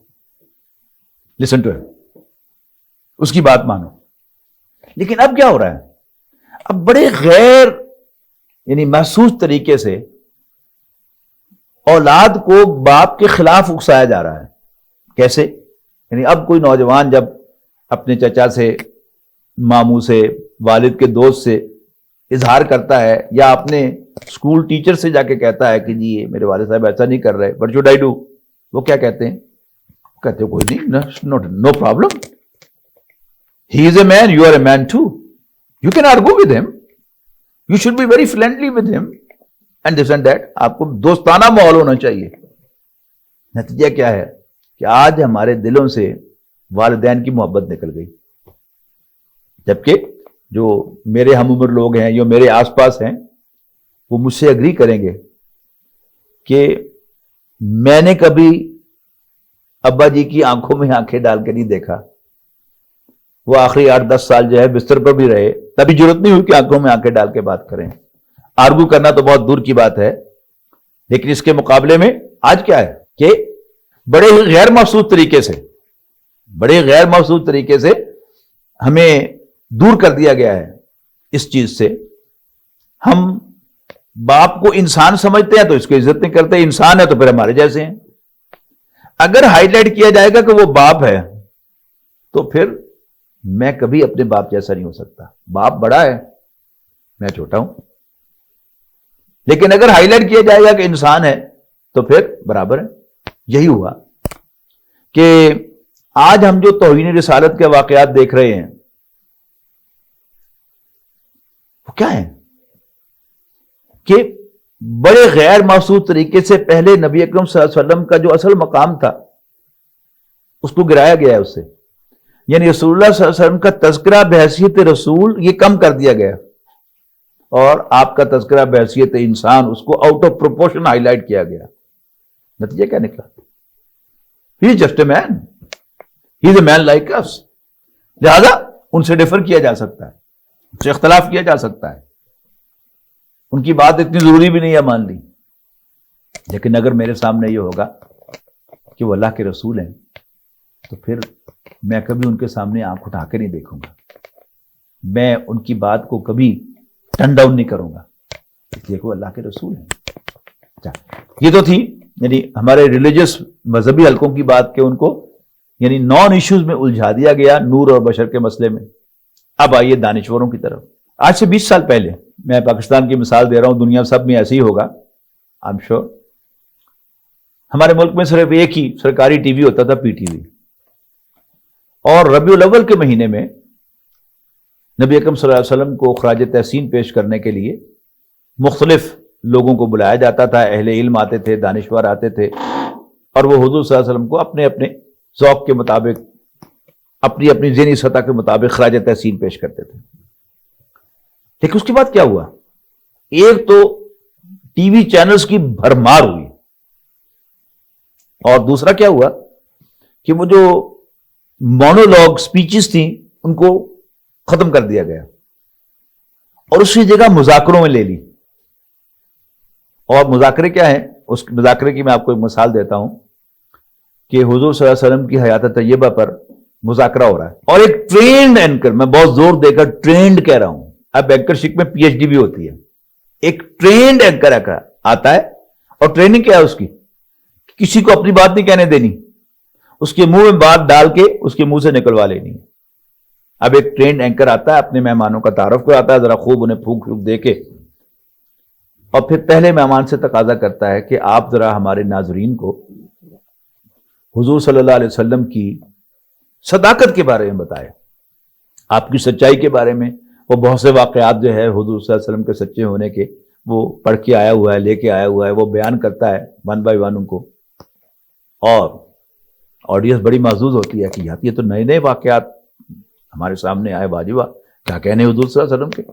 لسن ٹو ہم, اس کی بات مانو. لیکن اب کیا ہو رہا ہے؟ اب بڑے غیر یعنی محسوس طریقے سے اولاد کو باپ کے خلاف اکسایا جا رہا ہے. کیسے؟ یعنی اب کوئی نوجوان جب اپنے چچا سے, ماموں سے, والد کے دوست سے اظہار کرتا ہے یا اپنے اسکول ٹیچر سے جا کے کہتا ہے کہ جی یہ میرے والد صاحب ایسا نہیں کر رہے, بٹ شوڈ آئی ڈو, وہ کیا کہتے ہیں؟ کہتے ہیں کوئی نہیں, no problem, he is a man, you are a man too, you can argue with him, you should be very friendly with him and this and that. آپ کو دوستانہ ماحول ہونا چاہیے. نتیجہ کیا ہے کہ آج ہمارے دلوں سے والدین کی محبت نکل گئی, جبکہ جو میرے ہم عمر لوگ ہیں, جو میرے آس پاس ہیں, وہ مجھ سے اگری کریں گے کہ میں نے کبھی ابا جی کی آنکھوں میں آنکھیں ڈال کے نہیں دیکھا. وہ آخری 8-10 سال جو ہے بستر پر بھی رہے, تبھی ضرورت نہیں ہوئی کہ آنکھوں میں آنکھیں ڈال کے بات کریں. آرگو کرنا تو بہت دور کی بات ہے, لیکن اس کے مقابلے میں آج کیا ہے کہ بڑے غیر محسوس طریقے سے ہمیں دور کر دیا گیا ہے اس چیز سے. ہم باپ کو انسان سمجھتے ہیں تو اس کی عزت نہیں کرتے, انسان ہے تو پھر ہمارے جیسے ہیں. اگر ہائی لائٹ کیا جائے گا کہ وہ باپ ہے تو پھر میں کبھی اپنے باپ جیسا نہیں ہو سکتا. باپ بڑا ہے, میں چھوٹا ہوں. لیکن اگر ہائی لائٹ کیا جائے گا کہ انسان ہے تو پھر برابر ہے. یہی ہوا کہ آج ہم جو توہین رسالت کے واقعات دیکھ رہے ہیں وہ کیا ہے کہ بڑے غیر محسوس طریقے سے پہلے نبی اکرم صلی اللہ علیہ وسلم کا جو اصل مقام تھا اس کو گرایا گیا ہے اس سے. یعنی رسول اللہ صلی اللہ علیہ وسلم کا تذکرہ بحیثیت رسول یہ کم کر دیا گیا, اور آپ کا تذکرہ بحیثیت انسان اس کو out of proportion highlight کیا گیا. نتیجہ کیا نکلا؟ He is just a man, he is a man like us. لہذا ان سے ڈفر کیا جا سکتا ہے, ان سے اختلاف کیا جا سکتا ہے, ان کی بات اتنی ضروری بھی نہیں ہے مان لی. لیکن اگر میرے سامنے یہ ہوگا کہ وہ اللہ کے رسول ہیں تو پھر میں کبھی ان کے سامنے آنکھ اٹھا کے نہیں دیکھوں گا، میں ان کی بات کو کبھی ٹرن ڈاؤن نہیں کروں گا، اس لیے کہ وہ اللہ کے رسول ہیں۔ اچھا، یہ تو تھی یعنی ہمارے ریلیجس مذہبی حلقوں کی بات کہ ان کو یعنی نان ایشوز میں الجھا دیا گیا نور اور بشر کے مسئلے میں۔ اب آئیے دانشوروں کی طرف۔ آج سے 20 سال پہلے، میں پاکستان کی مثال دے رہا ہوں، دنیا سب میں ایسے ہی ہوگا آئی ایم شیور، ہمارے ملک میں صرف ایک ہی سرکاری ٹی وی ہوتا تھا، پی ٹی وی، اور ربیع الاول کے مہینے میں نبی اکرم صلی اللہ علیہ وسلم کو خراج تحسین پیش کرنے کے لیے مختلف لوگوں کو بلایا جاتا تھا، اہل علم آتے تھے، دانشور آتے تھے، اور وہ حضور صلی اللہ علیہ وسلم کو اپنے اپنے ذوق کے مطابق، اپنی اپنی ذہنی سطح کے مطابق خراج تحسین پیش کرتے تھے۔ لیکن اس کے بعد کیا ہوا؟ ایک تو ٹی وی چینلز کی بھرمار ہوئی، اور دوسرا کیا ہوا کہ وہ جو مونولوگ سپیچز تھیں ان کو ختم کر دیا گیا اور اس کی جگہ مذاکروں میں لے لی۔ اور مذاکرے کیا ہیں؟ اس مذاکرے کی میں آپ کو ایک مثال دیتا ہوں کہ حضور صلی اللہ علیہ وسلم کی حیات طیبہ پر مذاکرہ ہو رہا ہے، اور ایک ٹرینڈ اینکر، میں بہت زور دے کر ٹرینڈ کہہ رہا ہوں، اب اینکرشپ میں پی ایچ ڈی بھی ہوتی ہے، ایک ٹرینڈ اینکر آتا ہے، اور ٹریننگ کیا ہے اس کی؟ کسی کو اپنی بات نہیں کہنے دینی، اس کے منہ میں بات ڈال کے اس کے منہ سے نکلوا لینی ہے۔ اب ایک ٹرینڈ اینکر آتا ہے، اپنے مہمانوں کا تعارف کراتا ہے، ذرا خوب انہیں پھونک پھونک دے کے، اور پھر پہلے مہمان سے تقاضا کرتا ہے کہ آپ ذرا ہمارے ناظرین کو حضور صلی اللہ علیہ وسلم کی صداقت کے بارے میں بتائے، آپ کی سچائی کے بارے میں۔ وہ بہت سے واقعات جو ہے حضور صلی اللہ علیہ وسلم کے سچے ہونے کے، وہ پڑھ کے آیا ہوا ہے، لے کے آیا ہوا ہے، وہ بیان کرتا ہے ون بائی ون ان کو، اور آڈینس بڑی محظوظ ہوتی ہے کہ یار یہ تو نئے نئے واقعات ہمارے سامنے آئے، واجبہ کیا کہنے حضور صلی اللہ علیہ وسلم کے۔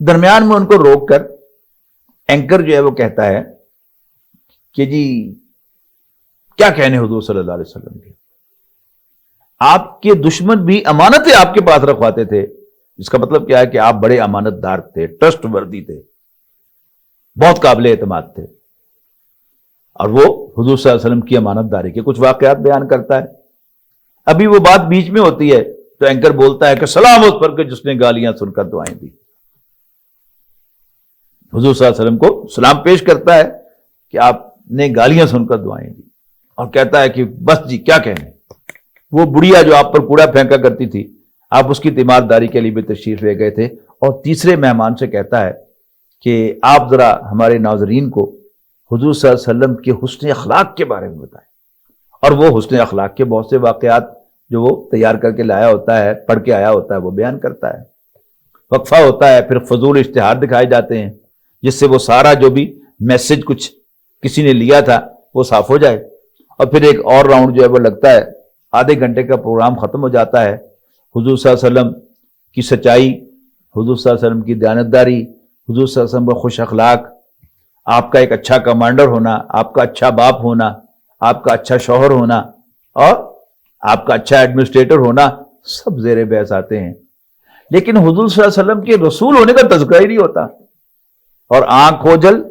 درمیان میں ان کو روک کر اینکر جو ہے وہ کہتا ہے کہ جی کیا کہنے حضور صلی اللہ علیہ وسلم کے، آپ کے دشمن بھی امانتیں آپ کے پاس رکھواتے تھے، اس کا مطلب کیا ہے کہ آپ بڑے امانت دار تھے، ٹرسٹ وردی تھے، بہت قابل اعتماد تھے۔ اور وہ حضور صلی اللہ علیہ وسلم کی امانت داری کے کچھ واقعات بیان کرتا ہے۔ ابھی وہ بات بیچ میں ہوتی ہے تو اینکر بولتا ہے کہ سلام اس پر کہ جس نے گالیاں سن کر دعائیں دی۔ حضور صلی اللہ علیہ وسلم کو سلام پیش کرتا ہے کہ آپ نے گالیاں سن کر دعائیں دی، اور کہتا ہے کہ بس جی کیا کہنے، وہ بڑھیا جو آپ پر کوڑا پھینکا کرتی تھی، آپ اس کی تیمارداری کے لیے بھی تشریف لے گئے تھے۔ اور تیسرے مہمان سے کہتا ہے کہ آپ ذرا ہمارے ناظرین کو حضور صلی اللہ علیہ وسلم کے حسن اخلاق کے بارے میں بتائیں، اور وہ حسن اخلاق کے بہت سے واقعات جو وہ تیار کر کے لایا ہوتا ہے، پڑھ کے آیا ہوتا ہے، وہ بیان کرتا ہے۔ وقفہ ہوتا ہے، پھر فضول اشتہار دکھائے جاتے ہیں جس سے وہ سارا جو بھی میسج کچھ کسی نے لیا تھا وہ صاف ہو جائے، اور پھر ایک اور راؤنڈ جو ہے وہ لگتا ہے، آدھے گھنٹے کا پروگرام ختم ہو جاتا ہے۔ حضور صلی اللہ علیہ وسلم کی سچائی، حضور صلی اللہ علیہ وسلم کی دیانتداری، حضور صلی اللہ علیہ وسلم کا خوش اخلاق، آپ کا ایک اچھا کمانڈر ہونا، آپ کا اچھا باپ ہونا، آپ کا اچھا شوہر ہونا، اور آپ کا اچھا ایڈمنسٹریٹر ہونا، سب زیر بحث آتے ہیں۔ لیکن حضور صلی اللہ علیہ وسلم کے رسول ہونے کا تذکرہ ہی نہیں ہوتا، اور آنکھ اوجل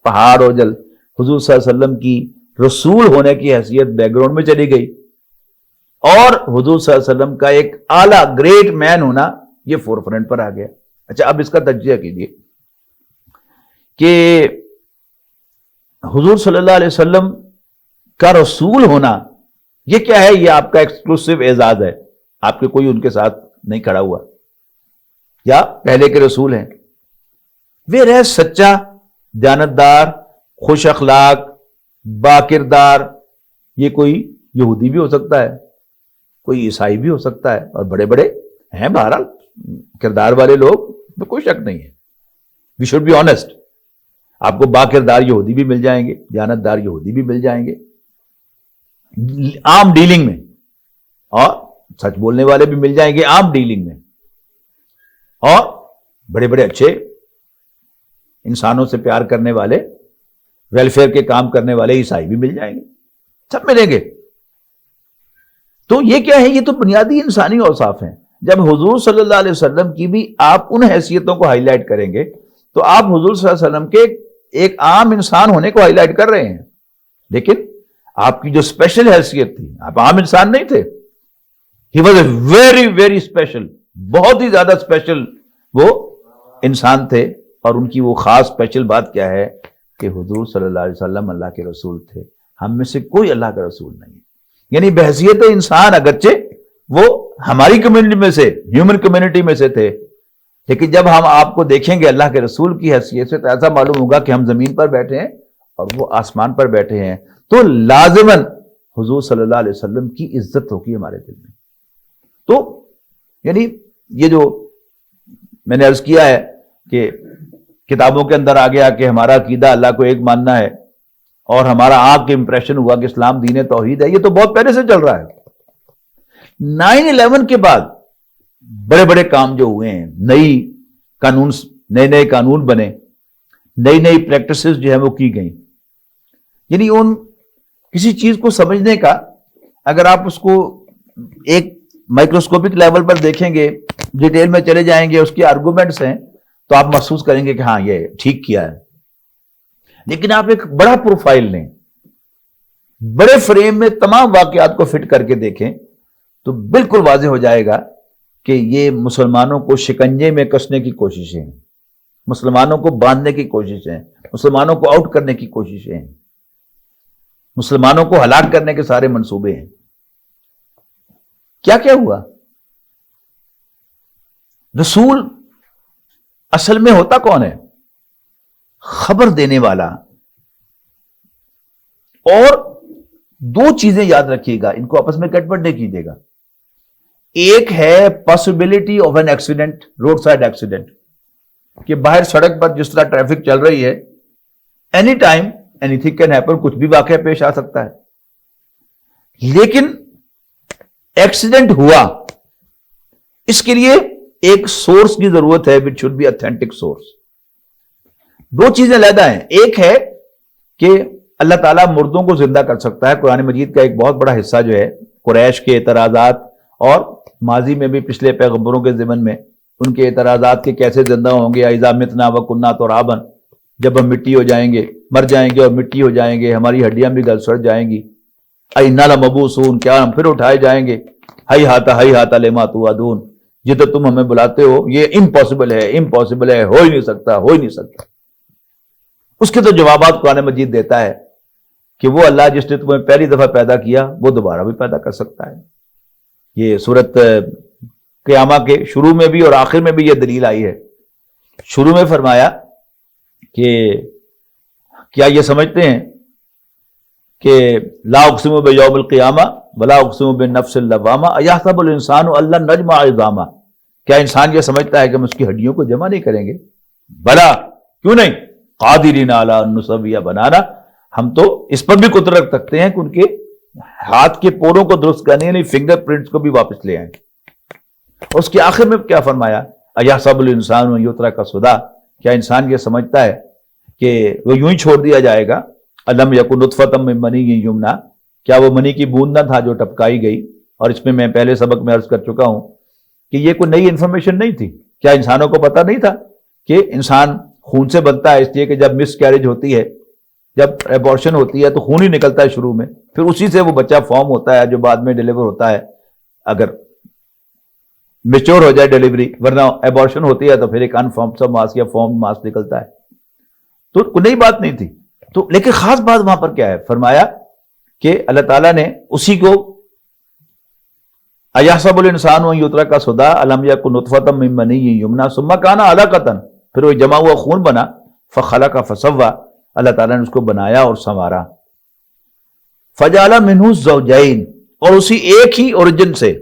پہاڑ اوجل، حضور صلی اللہ علیہ وسلم کی رسول ہونے کی حیثیت بیک گراؤنڈ میں چلی گئی، اور حضور صلی اللہ علیہ وسلم کا ایک اعلیٰ گریٹ مین ہونا یہ فور فرنٹ پر آ گیا۔ اچھا، اب اس کا تجزیہ کیجیے کہ حضور صلی اللہ علیہ وسلم کا رسول ہونا یہ کیا ہے؟ یہ آپ کا ایکسکلوسیو اعزاز ہے، آپ کے کوئی ان کے ساتھ نہیں کھڑا ہوا، یا پہلے کے رسول ہیں۔ وہ رہ سچا، دیانتدار، خوش اخلاق، با کردار، یہ کوئی یہودی بھی ہو سکتا ہے، کوئی عیسائی بھی ہو سکتا ہے، اور بڑے بڑے ہیں بہرحال کردار والے لوگ، تو کوئی شک نہیں ہے۔ وی شوڈ بی آنیسٹ، آپ کو با کردار یہودی بھی مل جائیں گے، دیانتدار یہودی بھی مل جائیں گے عام ڈیلنگ میں، اور سچ بولنے والے بھی مل جائیں گے عام ڈیلنگ میں، اور بڑے بڑے اچھے انسانوں سے پیار کرنے والے، ویلفیئر کے کام کرنے والے عیسائی بھی مل جائیں گے، سب ملیں گے۔ تو یہ کیا ہے؟ یہ تو بنیادی انسانی اوصاف ہیں۔ جب حضور صلی اللہ علیہ وسلم کی بھی آپ ان حیثیتوں کو ہائی لائٹ کریں گے تو آپ حضور صلی اللہ علیہ وسلم کے ایک عام انسان ہونے کو ہائی لائٹ کر رہے ہیں، لیکن آپ کی جو اسپیشل حیثیت تھی، آپ عام انسان نہیں تھے. He was a very very special, بہت ہی زیادہ اسپیشل وہ انسان تھے. اور ان کی وہ خاص اسپیشل بات کیا ہے کہ حضور صلی اللہ علیہ وسلم اللہ کے رسول تھے، ہم میں سے کوئی اللہ کا رسول نہیں ہے. یعنی بحیثیت انسان اگرچہ وہ ہماری کمیونٹی میں سے، ہیومن کمیونٹی میں سے تھے، لیکن جب ہم آپ کو دیکھیں گے اللہ کے رسول کی حیثیت سے تو ایسا معلوم ہوگا کہ ہم زمین پر بیٹھے ہیں اور وہ آسمان پر بیٹھے ہیں. تو لازماً حضور صلی اللہ علیہ وسلم کی عزت ہوگی ہمارے دل میں. تو یعنی یہ جو میں نے عرض کیا ہے کہ کتابوں کے اندر آ گیا کہ ہمارا عقیدہ اللہ کو ایک ماننا ہے، اور ہمارا آپ کے امپریشن ہوا کہ اسلام دین توحید ہے، یہ تو بہت پہلے سے چل رہا ہے. 9/11 کے بعد بڑے بڑے کام جو ہوئے ہیں، نئے قانون بنے، نئی پریکٹسز جو ہیں وہ کی گئیں. یعنی ان کسی چیز کو سمجھنے کا اگر آپ اس کو ایک مائکروسکوپک لیول پر دیکھیں گے، ڈیٹیل میں چلے جائیں گے، اس کے آرگومنٹس ہیں، تو آپ محسوس کریں گے کہ ہاں یہ ٹھیک کیا ہے. لیکن آپ ایک بڑا پروفائل لیں، بڑے فریم میں تمام واقعات کو فٹ کر کے دیکھیں تو بالکل واضح ہو جائے گا کہ یہ مسلمانوں کو شکنجے میں کسنے کی کوششیں ہیں، مسلمانوں کو باندھنے کی کوششیں ہیں، مسلمانوں کو آؤٹ کرنے کی کوششیں ہیں، مسلمانوں کو ہلاک کرنے کے سارے منصوبے ہیں. کیا کیا ہوا؟ رسول اصل میں ہوتا کون ہے؟ خبر دینے والا. اور دو چیزیں یاد رکھیے گا، ان کو آپس میں گڑبڑ نہیں کیجیے گا. ایک ہے possibility of an accident, road side accident, کہ باہر سڑک پر جس طرح ٹریفک چل رہی ہے، any time any thing can happen, کچھ بھی واقعہ پیش آ سکتا ہے. لیکن ایکسیڈنٹ ہوا، اس کے لیے ایک سورس کی ضرورت ہے، which should be authentic source. دو چیزیں علیحدہ ہیں. ایک ہے کہ اللہ تعالیٰ مردوں کو زندہ کر سکتا ہے. قرآن مجید کا ایک بہت بڑا حصہ جو ہے قریش کے اعتراضات اور ماضی میں بھی پچھلے پیغمبروں کے ضمن میں ان کے اعتراضات کے کیسے زندہ ہوں گے. اذا متنا وکنا ترابا، جب ہم مٹی ہو جائیں گے، مر جائیں گے اور مٹی ہو جائیں گے، ہماری ہڈیاں بھی گل سڑ جائیں گی. اِنَّا لَمَبْعُوثُونَ، کیا ہم پھر اٹھائے جائیں گے. ہیہاتا لما توعدون، جدھر تم ہمیں بلاتے ہو یہ امپاسبل ہے، ہو ہی نہیں سکتا. اس کے تو جوابات قرآن مجید دیتا ہے کہ وہ اللہ جس نے تمہیں پہلی دفعہ پیدا کیا وہ دوبارہ بھی پیدا کر سکتا ہے. یہ سورت قیامہ کے شروع میں بھی اور آخر میں بھی یہ دلیل آئی ہے. شروع میں فرمایا کہ کیا یہ سمجھتے ہیں کہ لا اقسم بیوم القیامہ ولا اقسم بالنفس اللوامہ ایحسب الانسان ان لن نجمع عظامہ، کیا انسان یہ سمجھتا ہے کہ ہم اس کی ہڈیوں کو جمع نہیں کریں گے؟ بلا، کیوں نہیں، قادرین علی ان نسوی بنانا، ہم تو اس پر بھی قدرت رکھتے ہیں کہ ان کے ہاتھ کے پوروں کو درست کرنے، یعنی فنگر پرنٹس کو بھی واپس لے آئیں. اس کے آخر میں کیا فرمایا؟ ایحسب الانسان ان یترک سدی، کیا انسان یہ سمجھتا ہے کہ وہ یوں ہی چھوڑ دیا جائے گا؟ الم یکن نطفۃ من منی یمنا، کیا وہ منی کی بوند نہ تھا جو ٹپکائی گئی؟ اور اس میں پہلے سبق میں عرض کر چکا ہوں کہ یہ کوئی نئی انفارمیشن نہیں تھی. کیا انسانوں کو پتا نہیں تھا کہ انسان خون سے بنتا ہے؟ اس لیے کہ جب مس کیریج ہوتی ہے، جب ایبورشن ہوتی ہے تو خون ہی نکلتا ہے شروع میں، پھر اسی سے وہ بچہ فارم ہوتا ہے جو بعد میں ڈیلیور ہوتا ہے، اگر میچور ہو جائے ڈیلیوری، ورنہ ایبورشن ہوتی ہے تو پھر ایک انفارم سا ماس یا فارم ماس نکلتا ہے. تو کوئی نئی بات نہیں تھی. تو لیکن خاص بات وہاں پر کیا ہے؟ فرمایا کہ اللہ تعالیٰ نے اسی کو ایحسب الانسان ان یترک سدی الم یکن نطفۃ من منی یمنا ثم کان علقۃ، پھر وہ جمع ہوا خون بنا، فخلق فسوی، اللہ تعالیٰ نے اس کو بنایا اور سنوارا. فجعل منہ الزوجین، اور اسی ایک ہی اوریجن سے،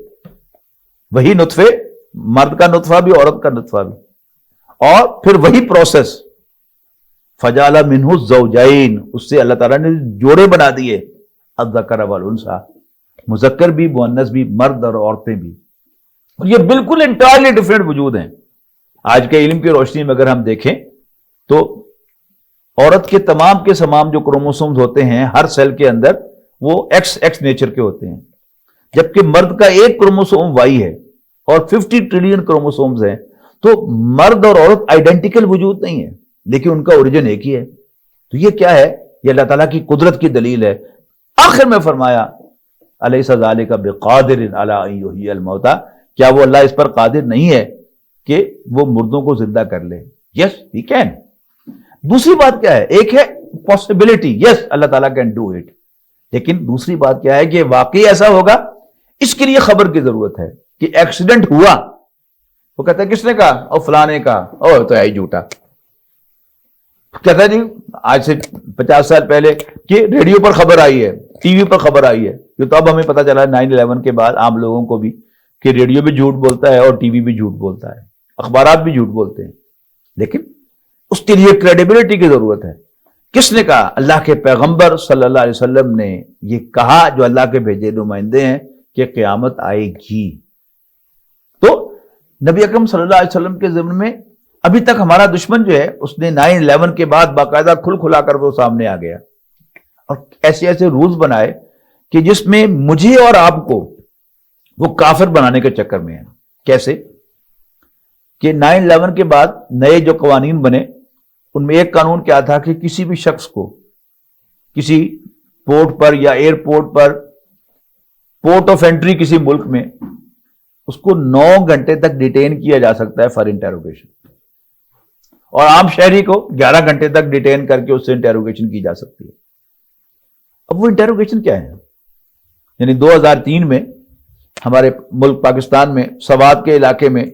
وہی نطفے، مرد کا نطفہ بھی عورت کا نطفہ بھی، اور پھر وہی پروسیس، فجعل منہ الزوجین، اس سے اللہ تعالیٰ نے جوڑے بنا دیے، الذکر والانثی، مذکر بھی مؤنث بھی، مرد اور عورتیں بھی. اور یہ بالکل انٹائرلی ڈفرینٹ وجود ہیں. آج کے علم کی روشنی میں اگر ہم دیکھیں تو عورت کے تمام جو کروموسومز ہوتے ہیں ہر سیل کے اندر وہ ایکس نیچر کے ہوتے ہیں، جبکہ مرد کا ایک کروموسوم وائی ہے اور 50 ٹریلین کروموسومز ہیں. تو مرد اور عورت آئیڈینٹیکل وجود نہیں ہے، لیکن ان کا اوریجن ایک ہی ہے. تو یہ کیا ہے؟ یہ اللہ تعالیٰ کی قدرت کی دلیل ہے. آخر میں فرمایا الیس ذالک بقادر علی ان یحیی الموتى، کیا وہ اللہ اس پر قادر نہیں ہے کہ وہ مردوں کو زندہ کر لے؟ یس ہی کین. دوسری بات کیا ہے؟ ایک ہے پاسبلٹی، یس اللہ تعالیٰ کین ڈو اٹ، لیکن دوسری بات کیا ہے کہ واقعی ایسا ہوگا، اس کے لیے خبر کی ضرورت ہے. کہ ایکسیڈنٹ ہوا، وہ کہتا ہے کس نے کہا؟ اور فلاں نے کہا. او تو ہے جھوٹا. کہتا ہے جی آج سے 50 سال پہلے کہ ریڈیو پر خبر آئی ہے، ٹی وی پر خبر آئی ہے. یہ تو اب ہمیں پتا چلا 9/11 کے بعد عام لوگوں کو بھی کہ ریڈیو بھی جھوٹ بولتا ہے اور ٹی وی بھی جھوٹ بولتا ہے، اخبارات بھی جھوٹ بولتے ہیں. لیکن اس کے لیے کریڈیبلٹی کی ضرورت ہے. کس نے کہا؟ اللہ کے پیغمبر صلی اللہ علیہ وسلم نے یہ کہا، جو اللہ کے بھیجے نمائندے ہیں، کہ قیامت آئے گی. تو نبی اکرم صلی اللہ علیہ وسلم کے ضمن میں ابھی تک ہمارا دشمن جو ہے اس نے 9/11 کے بعد باقاعدہ کھل کھلا کر وہ سامنے آ گیا اور ایسے ایسے رولز بنائے کہ جس میں مجھے اور آپ کو وہ کافر بنانے کے چکر میں ہیں. کیسے؟ کہ 9/11 کے بعد نئے جو قوانین بنے ان میں ایک قانون کیا تھا کہ کسی بھی شخص کو کسی پورٹ پر یا airport per, port of entry کسی ملک میں، اس کو 9 گھنٹے تک ڈیٹین کیا جا سکتا ہے فار انٹیروگیشن، اور عام شہری کو 11 گھنٹے تک ڈیٹین کر کے اس سے انٹیروگیشن کی جا سکتی ہے. اب وہ انٹیروگیشن کیا ہے؟ یعنی 2003 میں ہمارے ملک پاکستان میں سوات کے علاقے میں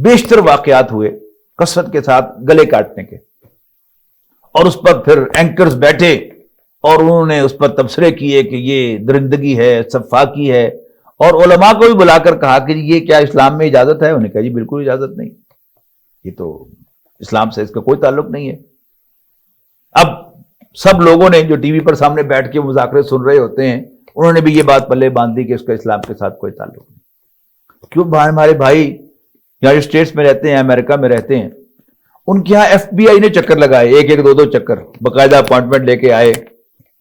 بیشتر واقعات ہوئے کثرت کے ساتھ گلے کاٹنے کے، اور اس پر پھر اینکرز بیٹھے اور انہوں نے اس پر تبصرے کیے کہ یہ درندگی ہے، سفاکی ہے، اور علماء کو بھی بلا کر کہا کہ یہ کیا اسلام میں اجازت ہے؟ انہوں نے کہا جی بالکل اجازت نہیں، یہ تو اسلام سے اس کا کوئی تعلق نہیں ہے. اب سب لوگوں نے جو ٹی وی پر سامنے بیٹھ کے مذاکرے سن رہے ہوتے ہیں انہوں نے بھی یہ بات پلے باندھ دی کہ اس کا اسلام کے ساتھ کوئی تعلق نہیں. کیوں؟ ہمارے بھائی یونائٹڈ اسٹیٹس میں رہتے ہیں، امریکہ میں رہتے ہیں، ان کے یہاں FBI نے چکر لگائے، ایک 2 چکر، باقاعدہ اپوائنٹمنٹ لے کے آئے،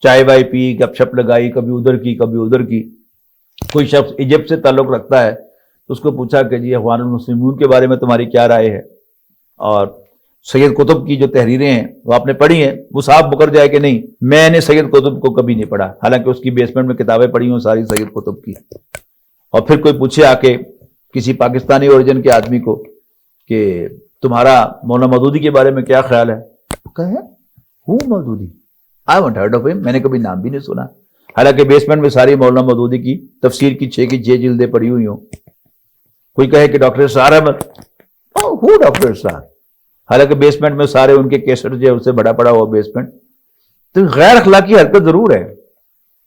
چائے وائے پی، گپ شپ لگائی، کبھی ادھر کی کبھی ادھر کی. کوئی شخص ایجپٹ سے تعلق رکھتا ہے تو اس کو پوچھا کہ جی اخوان المسلمون کے بارے میں تمہاری کیا رائے ہے، اور سید قطب کی جو تحریریں ہیں وہ آپ نے پڑھی ہیں، وہ صاحب مکر جائے کہ نہیں میں نے سید قطب کو کبھی نہیں پڑھا، حالانکہ اس کی بیسمنٹ میں کتابیں پڑھی ہوں ساری سید قطب کی. اور پھر کوئی پوچھے آ کے کسی پاکستانی اوریجن کے آدمی کو کہ تمہارا مولانا مودودی کے بارے میں کیا خیال ہے، کہے ہو Maududi, I haven't heard of him, میں نے کبھی نام بھی نہیں سنا، حالانکہ بیسمنٹ میں ساری مولانا مودودی کی تفسیر کی 6 کی 6 جلدیں پڑھی ہوئی ہوں. کوئی کہے کہ ڈاکٹر اسرار احمد، ہو ڈاکٹر اسرار، حالانکہ بیسمنٹ میں سارے ان کے کیسٹ جو ہے اس سے بڑا پڑا ہوا بیسمنٹ. تو غیر اخلاقی حرکت ضرور ہے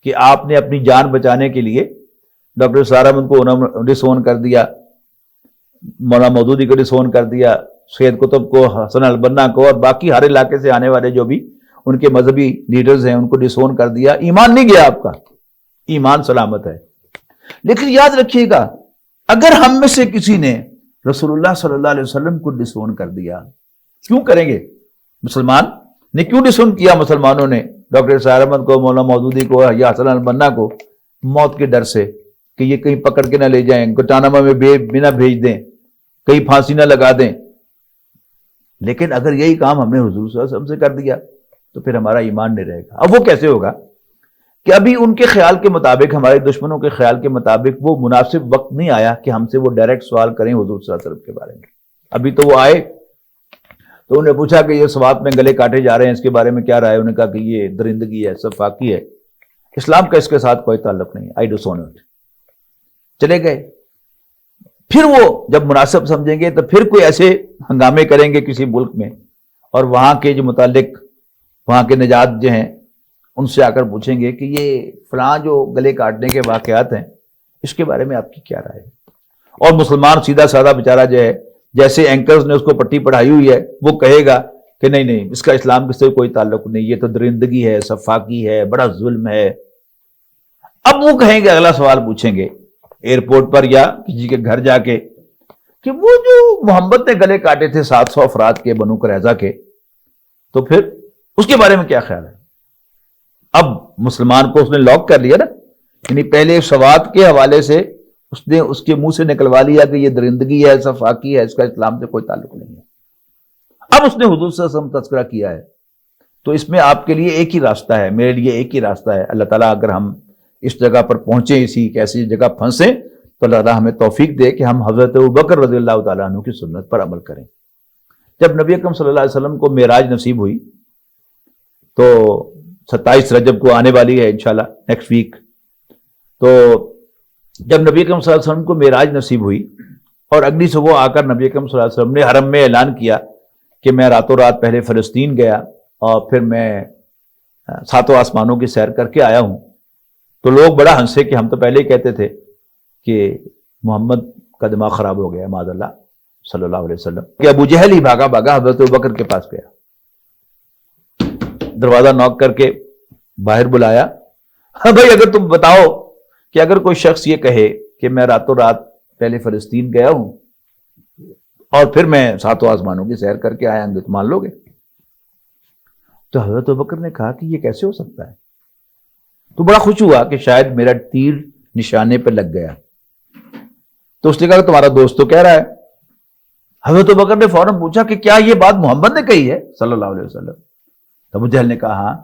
کہ آپ نے اپنی جان بچانے کے لیے ڈاکٹر اسرار احمد کو ڈسون کر دیا، مولانا مودودی کو ڈسون کر دیا، سید قطب کو، حسن البنا کو، اور باقی ہر علاقے سے آنے والے جو بھی ان کے مذہبی لیڈرز ہیں ان کو ڈسون کر دیا. ایمان نہیں گیا آپ کا، ایمان سلامت ہے. لیکن یاد رکھیے گا اگر ہم میں سے کسی نے رسول اللہ صلی اللہ علیہ وسلم کو ڈسون کر دیا، کیوں کریں گے؟ مسلمان نے کیوں ڈسون کیا؟ مسلمانوں نے ڈاکٹر اسرار احمد کو، مولانا مودودی کو یا حسن البنا کو، موت کے ڈر سے کہ یہ کہیں پکڑ کے نہ لے جائیں، گوانتانامو میں بنا بھیج دیں، کہیں پھانسی نہ لگا دیں. لیکن اگر یہی کام ہم نے حضور صلی اللہ علیہ وسلم سے کر دیا تو پھر ہمارا ایمان نہیں رہے گا. اب وہ کیسے ہوگا کہ ابھی ان کے خیال کے مطابق، ہمارے دشمنوں کے خیال کے مطابق وہ مناسب وقت نہیں آیا کہ ہم سے وہ ڈائریکٹ سوال کریں حضور صلی اللہ علیہ وسلم کے بارے میں. ابھی تو وہ آئے تو انہوں نے پوچھا کہ یہ سوات میں گلے کاٹے جا رہے ہیں، اس کے بارے میں کیا رائے؟ انہوں نے کہا کہ یہ درندگی ہے، سفاکی ہے، اسلام کا اس کے ساتھ کوئی تعلق نہیں، آئی ڈسون اٹ. چلے گئے. پھر وہ جب مناسب سمجھیں گے تو پھر کوئی ایسے ہنگامے کریں گے کسی ملک میں، اور وہاں کے جو متعلق وہاں کے نجات جو ہیں ان سے آ کر پوچھیں گے کہ یہ فلاں جو گلے کاٹنے کے واقعات ہیں اس کے بارے میں آپ کی کیا رائے ہے؟ اور مسلمان سیدھا سادہ بیچارہ جو ہے، جیسے اینکرز نے اس کو پٹی پڑھائی ہوئی ہے، وہ کہے گا کہ نہیں نہیں اس کا اسلام کے سے کوئی تعلق نہیں، یہ تو درندگی ہے، سفاکی ہے، بڑا ظلم ہے. اب وہ کہیں گے، اگلا سوال پوچھیں گے ایئرپورٹ پر یا کسی کے گھر جا کے کہ وہ جو محمد نے گلے کاٹے تھے 700 افراد کے بنو قریظہ کے، تو پھر اس کے بارے میں کیا خیال ہے؟ اب مسلمان کو اس نے لاک کر لیا نا، یعنی پہلے سوات کے حوالے سے اس نے اس کے منہ سے نکلوا لیا کہ یہ درندگی ہے، سفاکی ہے، اس کا اسلام سے کوئی تعلق نہیں ہے. اب اس نے حضور صلی اللہ علیہ وسلم تذکرہ کیا ہے تو اس میں آپ کے لیے ایک ہی راستہ ہے، میرے لیے ایک ہی راستہ ہے. اللہ تعالیٰ اگر ہم اس جگہ پر پہنچیں، اسی ایک ایسی جگہ پھنسیں، تو اللہ تعالیٰ ہمیں توفیق دے کہ ہم حضرت ابوبکر رضی اللہ تعالیٰ عنہ کی سنت پر عمل کریں. جب نبی اکرم صلی اللہ علیہ وسلم کو معراج نصیب ہوئی، تو 27 رجب کو آنے والی ہے انشاءاللہ نیکسٹ ویک. تو جب نبی اکرم صلی اللہ علیہ وسلم کو معراج نصیب ہوئی اور اگلی صبح آ کر نبی اکرم صلی اللہ علیہ وسلم نے حرم میں اعلان کیا کہ میں راتوں رات پہلے فلسطین گیا اور پھر میں 7 آسمانوں کی سیر کر کے آیا ہوں، تو لوگ بڑا ہنسے کہ ہم تو پہلے ہی کہتے تھے کہ محمد کا دماغ خراب ہو گیا معاذ اللہ صلی اللہ علیہ وسلم. کہ ابو جہل ہی بھاگا حضرت ابوبکر کے پاس گیا، دروازہ نوک کر کے باہر بلایا. ہاں بھائی، اگر تم بتاؤ کہ اگر کوئی شخص یہ کہے کہ میں راتوں رات پہلے فلسطین گیا ہوں اور پھر میں 7 آسمانوں کی سیر کر کے آیا ہوں، تو مان لو گے؟ تو حضرت ابوبکر نے کہا کہ یہ کیسے ہو سکتا ہے؟ تو بڑا خوش ہوا کہ شاید میرا تیر نشانے پہ لگ گیا. تو اس نے کہا کہ تمہارا دوست تو کہہ رہا ہے. حضرت ابوبکر نے فوراً پوچھا کہ کیا یہ بات محمد نے کہی ہے صلی اللہ علیہ وسلم؟ تو ابو جہل نے کہا ہاں.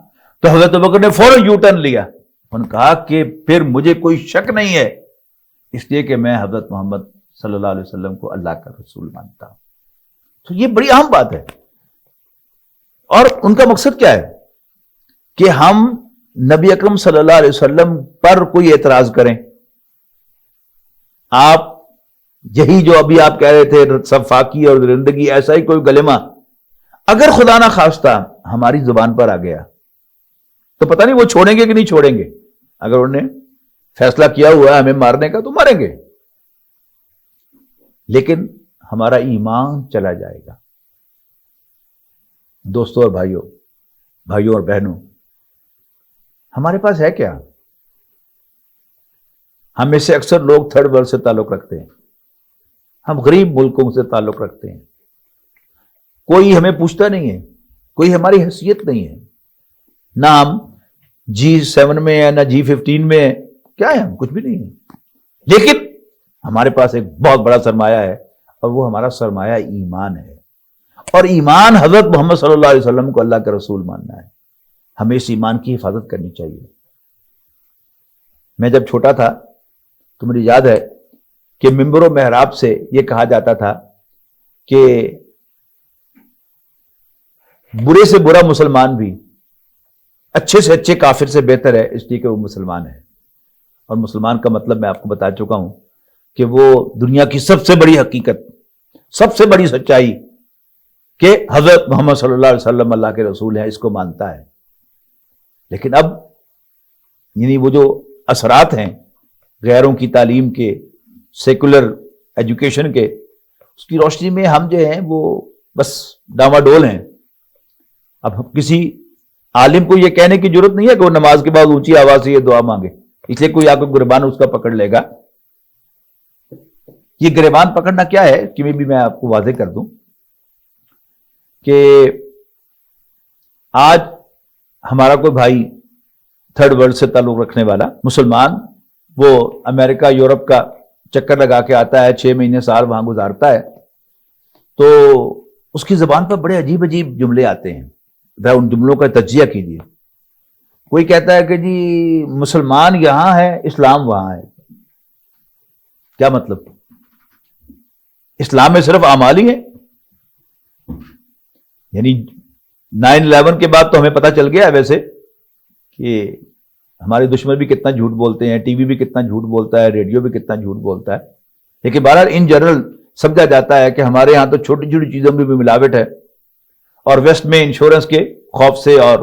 تو حضرت ابوبکر نے فوراً یو ٹرن لیا، انہوں نے کہا کہ پھر مجھے کوئی شک نہیں ہے، اس لیے کہ میں حضرت محمد صلی اللہ علیہ وسلم کو اللہ کا رسول مانتا ہوں. تو یہ بڑی اہم بات ہے. اور ان کا مقصد کیا ہے کہ ہم نبی اکرم صلی اللہ علیہ وسلم پر کوئی اعتراض کریں. آپ یہی جو ابھی آپ کہہ رہے تھے صفاقی اور زندگی، ایسا ہی کوئی کلمہ اگر خدا نہ خواستہ ہماری زبان پر آ گیا تو پتہ نہیں وہ چھوڑیں گے کہ نہیں چھوڑیں گے. اگر انہوں نے فیصلہ کیا ہوا ہے ہمیں مارنے کا تو ماریں گے، لیکن ہمارا ایمان چلا جائے گا. دوستوں اور بھائیوں اور بہنوں، ہمارے پاس ہے کیا؟ ہم میں سے اکثر لوگ تھرڈ ورلڈ سے تعلق رکھتے ہیں، ہم غریب ملکوں سے تعلق رکھتے ہیں. کوئی ہمیں پوچھتا نہیں ہے، کوئی ہماری حیثیت نہیں ہے، نہ ہم G7 میں ہے نہ G15 میں ہے. کیا ہے؟ ہم کچھ بھی نہیں ہے. لیکن ہمارے پاس ایک بہت بڑا سرمایہ ہے، اور وہ ہمارا سرمایہ ایمان ہے. اور ایمان حضرت محمد صلی اللہ علیہ وسلم کو اللہ کا رسول ماننا ہے. ہمیں اس ایمان کی حفاظت کرنی چاہیے. میں جب چھوٹا تھا تو مجھے یاد ہے کہ ممبر و محراب سے یہ کہا جاتا تھا کہ برے سے برا مسلمان بھی اچھے سے اچھے کافر سے بہتر ہے، اس لیے کہ وہ مسلمان ہے. اور مسلمان کا مطلب میں آپ کو بتا چکا ہوں کہ وہ دنیا کی سب سے بڑی حقیقت، سب سے بڑی سچائی کہ حضرت محمد صلی اللہ علیہ وسلم اللہ کے رسول ہیں، اس کو مانتا ہے. لیکن اب یعنی وہ جو اثرات ہیں غیروں کی تعلیم کے، سیکولر ایجوکیشن کے، اس کی روشنی میں ہم جو ہیں وہ بس ڈاواڈول ہیں. اب کسی عالم کو یہ کہنے کی ضرورت نہیں ہے کہ وہ نماز کے بعد اونچی آواز سے یہ دعا مانگے، اس لیے کوئی آپ کو گریبان اس کا پکڑ لے گا. یہ گریبان پکڑنا کیا ہے کہ میں آپ کو واضح کر دوں کہ آج ہمارا کوئی بھائی تھرڈ ورلڈ سے تعلق رکھنے والا مسلمان، وہ امریکہ یورپ کا چکر لگا کے آتا ہے، 6 مہینے سال وہاں گزارتا ہے، تو اس کی زبان پر بڑے عجیب عجیب جملے آتے ہیں. ان جملوں کا تجزیہ کیجیے. کوئی کہتا ہے کہ جی مسلمان یہاں ہے، اسلام وہاں ہے. کیا مطلب؟ اسلام میں صرف اعمال ہی ہیں؟ یعنی 9/11 کے بعد تو ہمیں پتہ چل گیا ہے ویسے کہ ہمارے دشمن بھی کتنا جھوٹ بولتے ہیں، ٹی وی بھی کتنا جھوٹ بولتا ہے، ریڈیو بھی کتنا جھوٹ بولتا ہے. لیکن بہرحال ان جنرل سمجھا جاتا ہے کہ ہمارے ہاں تو چھوٹی چھوٹی چیزوں میں بھی ملاوٹ ہے، اور ویسٹ میں انشورنس کے خوف سے اور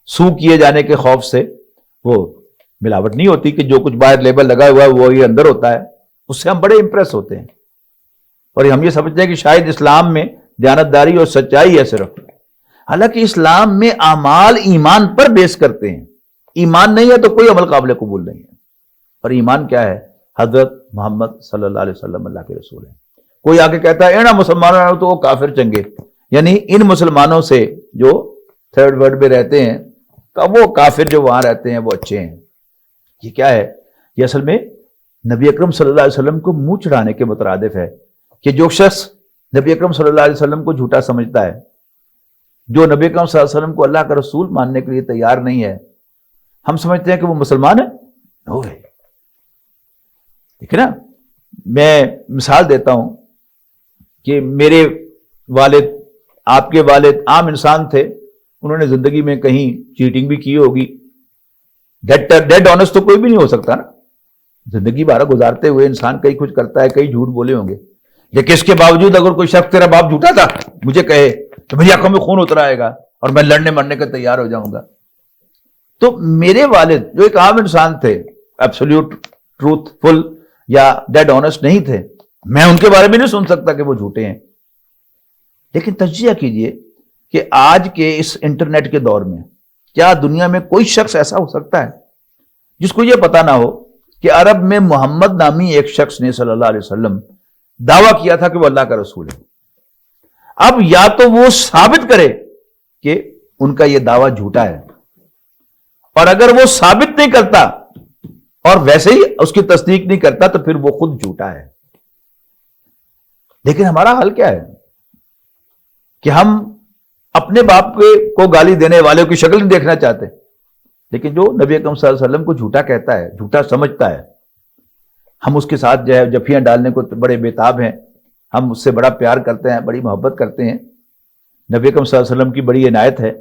سو کیے جانے کے خوف سے وہ ملاوٹ نہیں ہوتی کہ جو کچھ باہر لیبل لگا ہوا ہے وہ یہ اندر ہوتا ہے. اس سے ہم بڑے امپریس ہوتے ہیں، اور ہم یہ سمجھتے ہیں کہ شاید اسلام میں دیانتداری اور سچائی ہے صرف. حالانکہ اسلام میں اعمال ایمان پر بیس کرتے ہیں. ایمان نہیں ہے تو کوئی عمل قابل قبول نہیں ہے. اور ایمان کیا ہے؟ حضرت محمد صلی اللہ علیہ وسلم اللہ کے رسول ہیں. کوئی آ کے کہتا ہے نا مسلمانوں تو وہ کافر چنگے، یعنی ان مسلمانوں سے جو تھرڈ ورلڈ میں رہتے ہیں تو وہ کافر جو وہاں رہتے ہیں وہ اچھے ہیں. یہ کیا ہے؟ یہ اصل میں نبی اکرم صلی اللہ علیہ وسلم کو منہ چڑھانے کے مترادف ہے کہ جو شخص نبی اکرم صلی اللہ علیہ وسلم کو جھوٹا سمجھتا ہے جو نبی اکرم صلی اللہ علیہ وسلم کو اللہ کا رسول ماننے کے لیے تیار نہیں ہے، ہم سمجھتے ہیں کہ وہ مسلمان ہے؟ ہو گئے. ٹھیک ہے نا. میں مثال دیتا ہوں کہ میرے والد، آپ کے والد عام انسان تھے، انہوں نے زندگی میں کہیں چیٹنگ بھی کی ہوگی. ڈیڈ آنےسٹ تو کوئی بھی نہیں ہو سکتا نا. زندگی بھر گزارتے ہوئے انسان کئی کچھ کرتا ہے، کئی جھوٹ بولے ہوں گے، لیکن اس کے باوجود اگر کوئی شخص تیرا باپ جھوٹا تھا مجھے کہے تو میری آنکھوں میں خون اتر آئے گا اور میں لڑنے مرنے کا تیار ہو جاؤں گا. تو میرے والد جو ایک عام انسان تھے، ایبسولوٹ ٹروتھ فل یا ڈیڈ آنےسٹ نہیں تھے، میں ان کے بارے میں نہیں سن سکتا کہ وہ جھوٹے ہیں. لیکن تجزیہ کیجئے کہ آج کے اس انٹرنیٹ کے دور میں کیا دنیا میں کوئی شخص ایسا ہو سکتا ہے جس کو یہ پتا نہ ہو کہ عرب میں محمد نامی ایک شخص نے صلی اللہ علیہ وسلم دعویٰ کیا تھا کہ وہ اللہ کا رسول ہے. اب یا تو وہ ثابت کرے کہ ان کا یہ دعویٰ جھوٹا ہے، اور اگر وہ ثابت نہیں کرتا اور ویسے ہی اس کی تصدیق نہیں کرتا تو پھر وہ خود جھوٹا ہے. لیکن ہمارا حل کیا ہے کہ ہم اپنے باپ کو گالی دینے والوں کی شکل نہیں دیکھنا چاہتے، لیکن جو نبی اکرم صلی اللہ علیہ وسلم کو جھوٹا کہتا ہے، جھوٹا سمجھتا ہے، ہم اس کے ساتھ جو ہے جفیاں ڈالنے کو بڑے بےتاب ہیں. ہم اس سے بڑا پیار کرتے ہیں، بڑی محبت کرتے ہیں. نبی اکرم صلی اللہ علیہ وسلم کی بڑی عنایت ہے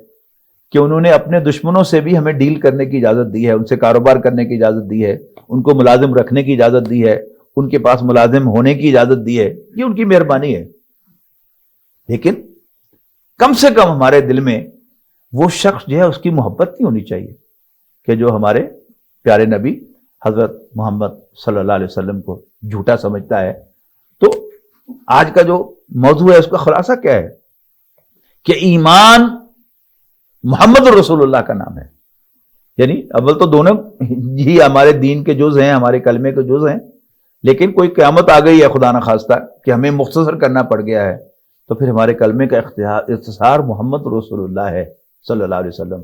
کہ انہوں نے اپنے دشمنوں سے بھی ہمیں ڈیل کرنے کی اجازت دی ہے، ان سے کاروبار کرنے کی اجازت دی ہے، ان کو ملازم رکھنے کی اجازت دی ہے، ان کے پاس ملازم ہونے کی اجازت دی ہے. یہ ان کی مہربانی ہے. لیکن کم سے کم ہمارے دل میں وہ شخص جو ہے اس کی محبت نہیں ہونی چاہیے کہ جو ہمارے پیارے نبی حضرت محمد صلی اللہ علیہ وسلم کو جھوٹا سمجھتا ہے. تو آج کا جو موضوع ہے اس کا خلاصہ کیا ہے کہ ایمان محمد رسول اللہ کا نام ہے. یعنی اول تو دونوں ہی ہمارے دین کے جز ہیں، ہمارے کلمے کے جز ہیں، لیکن کوئی قیامت آ گئی ہے خدا نخواستہ کہ ہمیں مختصر کرنا پڑ گیا ہے، تو پھر ہمارے کلمے کا اختصار محمد رسول اللہ ہے صلی اللہ علیہ وسلم.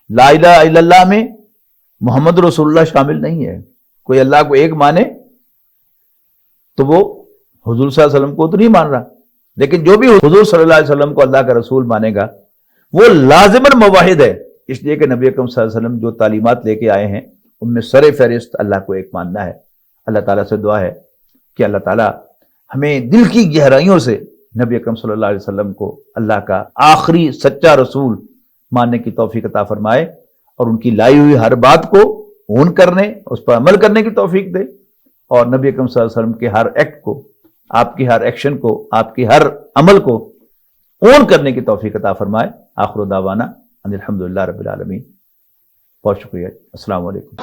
لا الہ الا اللہ میں محمد رسول اللہ شامل نہیں ہے. کوئی اللہ کو ایک مانے تو وہ حضور صلی اللہ علیہ وسلم کو تو نہیں مان رہا، لیکن جو بھی حضور صلی اللہ علیہ وسلم کو اللہ کا رسول مانے گا وہ لازماً موحد ہے. اس لیے کہ نبی اکرم صلی اللہ علیہ وسلم جو تعلیمات لے کے آئے ہیں ان میں سر فہرست اللہ کو ایک ماننا ہے. اللہ تعالیٰ سے دعا ہے کہ اللہ تعالیٰ ہمیں دل کی گہرائیوں سے نبی اکرم صلی اللہ علیہ وسلم کو اللہ کا آخری سچا رسول ماننے کی توفیق عطا فرمائے، اور ان کی لائی ہوئی ہر بات کو اون کرنے، اس پر عمل کرنے کی توفیق دے، اور نبی اکرم صلی اللہ علیہ وسلم کے ہر ایکٹ کو، آپ کی ہر ایکشن کو، آپ کی ہر عمل کو اون کرنے کی توفیق عطا فرمائے. آخر دعوانا ان الحمدللہ رب العالمین. بہت شکریہ. السلام علیکم.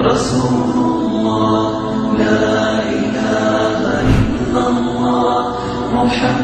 رسول اللہ لا الہ الا اللہ محمد